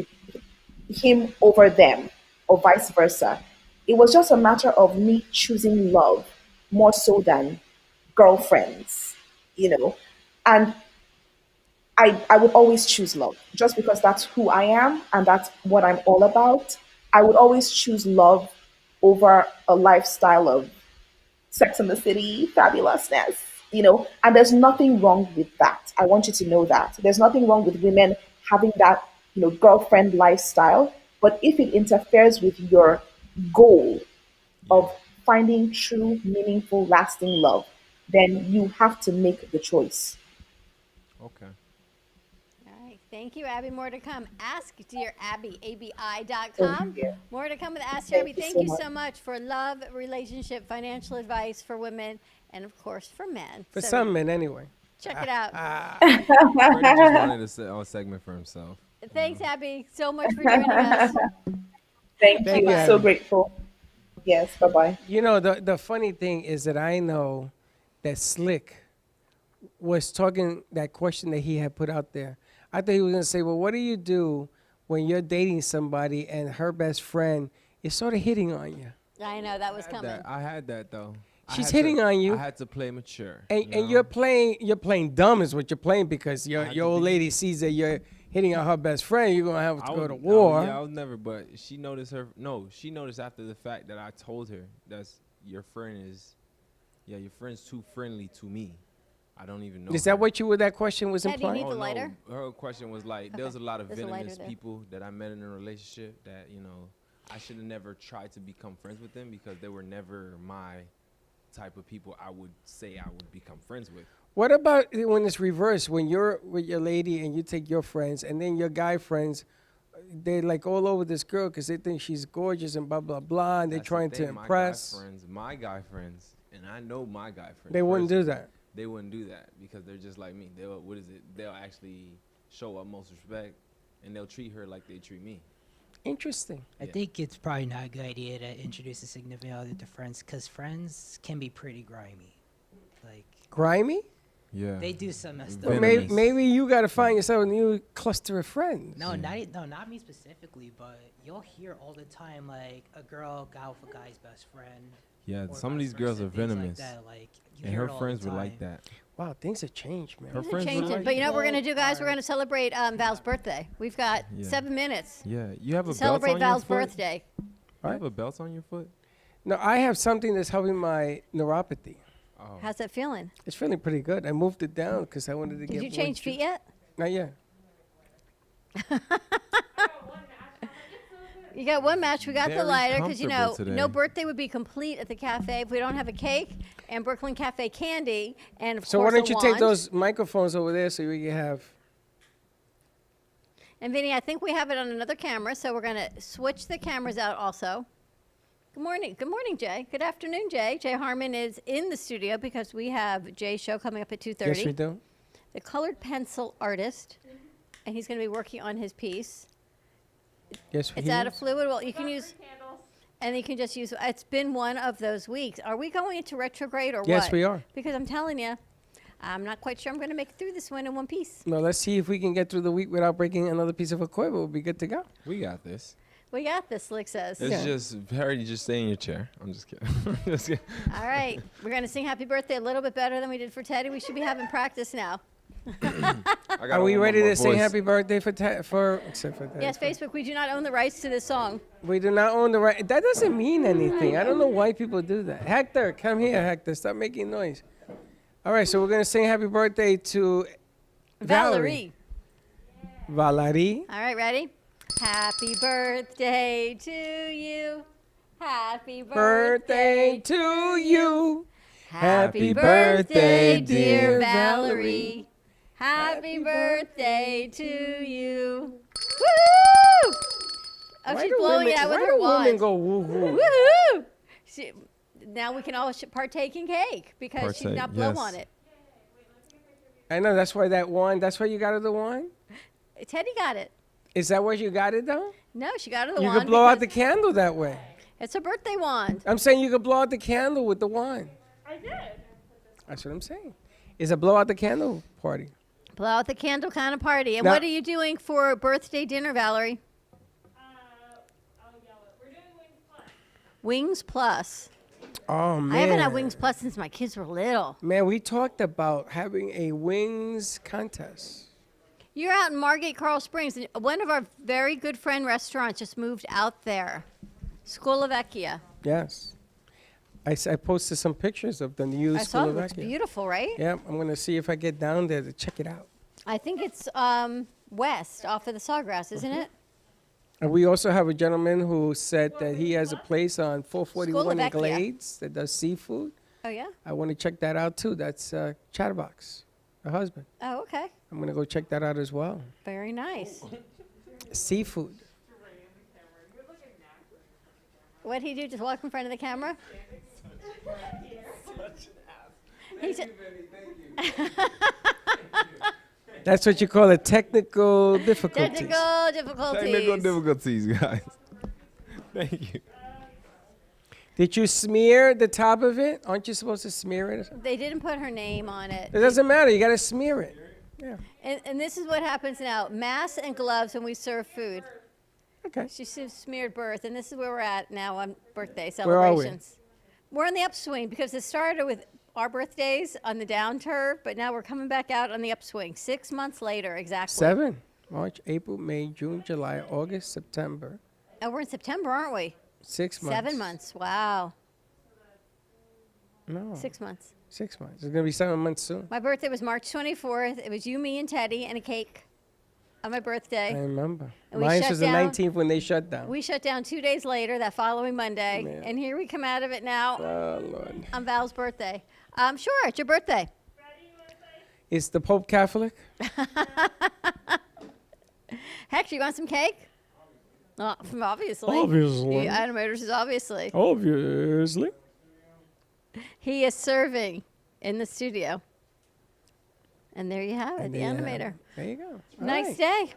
him over them or vice versa. It was just a matter of me choosing love more so than girlfriends, you know. And I would always choose love just because that's who I am and that's what I'm all about. I would always choose love over a lifestyle of Sex in the City, fabulousness, you know. And there's nothing wrong with that. I want you to know that. There's nothing wrong with women having that, you know, girlfriend lifestyle. But if it interferes with your goal of finding true, meaningful, lasting love, then you have to make the choice. Okay. All right. Thank you, Abby. More to come. Ask Dear Abby, abi.com. Thank you. More to come with Ask Dear Abby. Thank Thank you you so so much for love, relationship, financial advice for women, and of course for men. For So some men, anyway. check it out. Freddie just wanted a segment for himself. Thanks, Abby, so much for joining us. Thank Thank you. you, So Abby. grateful. Yes. Bye bye. You know, the funny thing is that I know that Slick was talking that question that he had put out there. I thought he was going to say, well, what do you do when you're dating somebody and her best friend is sort of hitting on you? I know that was coming. I had that though. I She's had hitting to- on you. I had to play mature. And you're playing dumb is what you're playing because your had to old be. lady sees that you're hitting on her best friend. You're going to have to go to Yeah, war. I was never, but she noticed she noticed after the fact that I told her that's your friend's too friendly to me. I don't even know. Is that what that question was Ted, you implying? need the lighter? No. Her question was like, there's a lot of There's a lighter venomous there. people that I met in a relationship that, I should have never tried to become friends with them because they were never my type of people I would say I would become friends with. What about when it's reversed? When you're with your lady and you take your friends and then your guy friends, they're like all over this girl because they think she's gorgeous and blah, blah, blah, and they're That's the trying to thing, impress. My guy friends, and I know my guy friends. They wouldn't do personally, that. They wouldn't do that because they're just like me. They'll actually show up most respect, and they'll treat her like they treat me. Interesting. I think it's probably not a good idea to introduce a significant other to friends because friends can be pretty grimy. Like Grimy? Yeah. they do some messed up. Well, maybe you got to find yourself a new cluster of friends. No, not me specifically, but you'll hear all the time like a girl got with a guy's best friend. Yeah, or some of vice these girls versa, are things venomous. Like that. Like, you And hear her it all the friends were like time. that. Wow, things have changed, man. Her Things are friends were changing. like But you know what we're that. going to do, guys? We're going to celebrate Val's birthday. We've got Yeah. 7 minutes Yeah, you have a to belt celebrate on Val's your foot? birthday. You have a belt on your foot? No, I have something that's helping my neuropathy. Oh. How's that feeling? It's feeling pretty good. I moved it down because I wanted to get Did you more change feet yet? Not yet. You got one match. We got the Very lighter because comfortable today. no birthday would be complete at the cafe if we don't have a cake and Brooklyn Cafe candy and of So course why don't a you take wand. those microphones over there so we can have... And Vinny, I think we have it on another camera, so we're going to switch the cameras out also. Good morning. Good morning, Jay. Good afternoon, Jay. Jay Harmon is in the studio because we have Jay's show coming up at 2:30. Yes, we do. The colored pencil artist, and he's going to be working on his piece. Yes, It's out of fluid. Well, you can use, and you can just use. It's been one of those weeks. Are we going into retrograde or what? Yes, we are. Because I'm telling you, I'm not quite sure I'm going to make it through this one in one piece. No, let's see if we can get through the week without breaking another piece of equipment. We'll be good to go. We got this. We got this, Slick says. It's just Harry, just stay in your chair. I'm just kidding. Just kidding. All right, we're going to sing Happy Birthday a little bit better than we did for Teddy. We should be having practice now. Are we ready to say happy birthday for except for that? Yes, Facebook, we do not own the rights to this song. We do not own the right. That doesn't mean anything. I don't know why people do that. Hector, come here, Hector. Stop making noise. All right, so we're going to sing happy birthday to Valerie. Valerie. All right, ready? Happy birthday to you. Happy Birthday to you. Happy birthday, dear Valerie. Happy birthday to you. Woo! Oh, Why she's do blowing women- it out with why her do women wand. go woo-hoo? Woohoo! Now we can all partake in cake because she did not blow on it. I know, that's why that's why you got her the wine? Teddy got it. Is that why you got it, though? No, she got her the You wand. could blow out the because candle that way. It's a birthday wand. I'm saying you could blow out the candle with the wine. I did. That's what I'm saying. It's a blow out the candle party. Blow out the candle kind of party. And Now- what are you doing for birthday dinner, Valerie? Wings Plus. Oh, man. I haven't had Wings Plus since my kids were little. Man, we talked about having a wings contest. You're out in Margate, Coral Springs, and one of our very good friend restaurants just moved out there. Skolovecchia. Yes. I posted some pictures of the new I saw it. It's Slovakia. beautiful, right? Yeah, I'm going to see if I get down there to check it out. I think it's west off of the Sawgrass, isn't it? And we also have a gentleman who said that he has a place on 441 in School of Vecchia. Glades that does seafood. Oh, yeah? I want to check that out too. That's Chatterbox, her husband. Oh, okay. I'm going to go check that out as well. Very nice. Seafood. What'd he do? Just walk in front of the camera? He said- That's what you call a technical difficulties. Technical difficulties. Technical difficulties, guys. Thank you. Did you smear the top of it? Aren't you supposed to smear it? Or something? They didn't put her name on it. It doesn't matter. You got to smear it. Yeah. And this is what happens now. Masks and gloves when we serve food. Okay. She smeared birth, and this is where we're at now on birthday Where are we? celebrations. We're in the upswing because it started with our birthdays on the down turf, but now we're coming back out on the upswing 6 months later, exactly. 7. March, April, May, June, July, August, September. Oh, we're in September, aren't we? 6 months. 7 months. Wow. No. 6 months. 6 months. It's going to be 7 months soon. My birthday was March 24th. It was you, me, and Teddy, and a cake on my birthday. I remember. And we Mine shut was the down- 19th when they shut down. We shut down 2 days later, that following Monday, Man. and here we come out of it now Oh, Lord. on Val's birthday. Sure, it's your birthday. Is the Pope Catholic? Heck, you want some cake? Obviously. Obviously. The animators is obviously. Obviously. He is serving in the studio. And there you have it, And the there you have animator. it. There you go. All Nice right. day.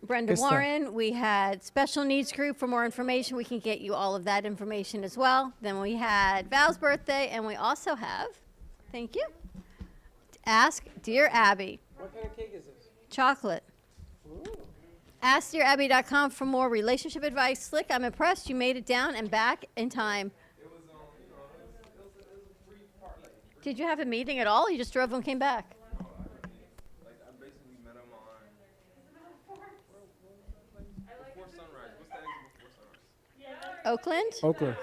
Brenda Good stuff. Warren, we had special needs group. For more information, we can get you all of that information as well. Then we had Val's birthday, and we also have, thank you, Ask Dear Abby. What kind of cake is this? Chocolate. AskDearAbby.com for more relationship advice. Slick, I'm impressed you made it down and back in time. Did you have a meeting at all? You just drove and came back? Oakland? Oakland.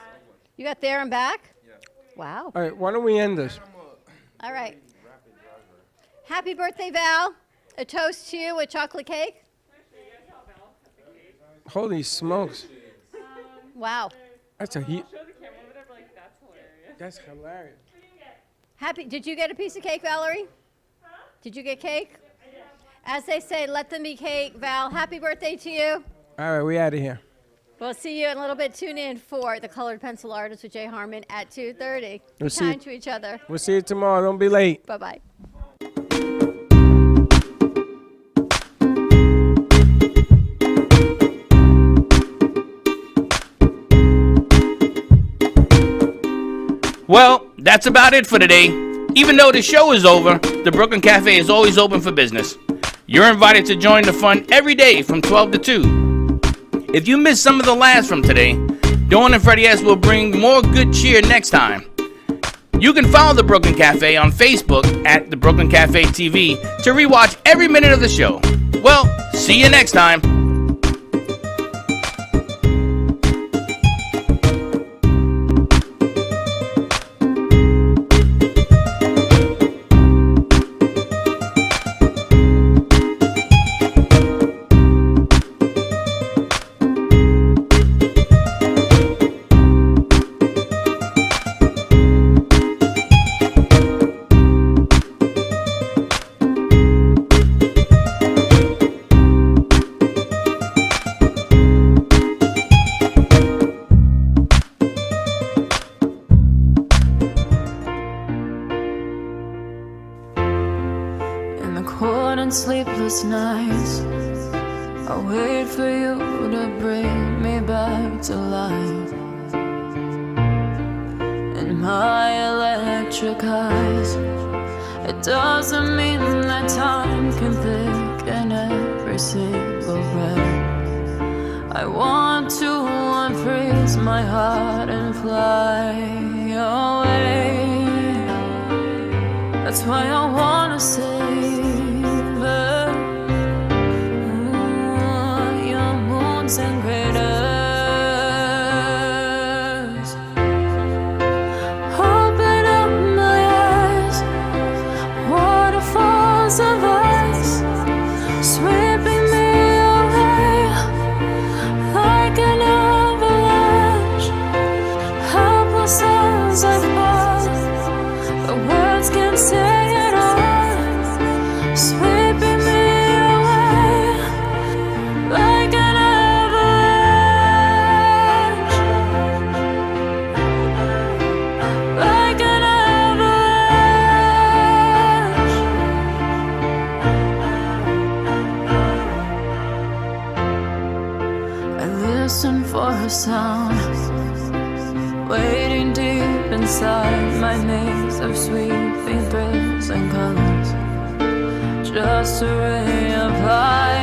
You got there and back? Wow. All right, why don't we end this? All right. Happy birthday, Val. A toast to you with chocolate cake. Holy smokes. Wow. That's a heat. That's hilarious. Happy. Did you get a piece of cake, Valerie? Did you get cake? As they say, let them be cake. Val, happy birthday to you. All right, we out of here. We'll see you in a little bit. Tune in for The Colored Pencil Artist with Jay Harmon at 2:30. We'll Be see kind to each other. We'll see you tomorrow. Don't be late. Bye-bye. Well, that's about it for today. Even though the show is over, the Brooklyn Cafe is always open for business. You're invited to join the fun every day from 12 to 2. If you missed some of the laughs from today, Dawn and Freddie S will bring more good cheer next time. You can follow the Brooklyn Cafe on Facebook at the Brooklyn Cafe TV to rewatch every minute of the show. Well, see you next time. In the cold and sleepless nights, I wait for you to bring me back to life. In my electric eyes, it doesn't mean that time can thicken every single breath. I want to unfreeze my heart and fly away. That's why I wanna save it. Your moons and craters. Open up my eyes, waterfalls of ice, sweeping me away. I listen for a sound, waiting deep inside my maze of sweeping thrills and colors, just a ray of light.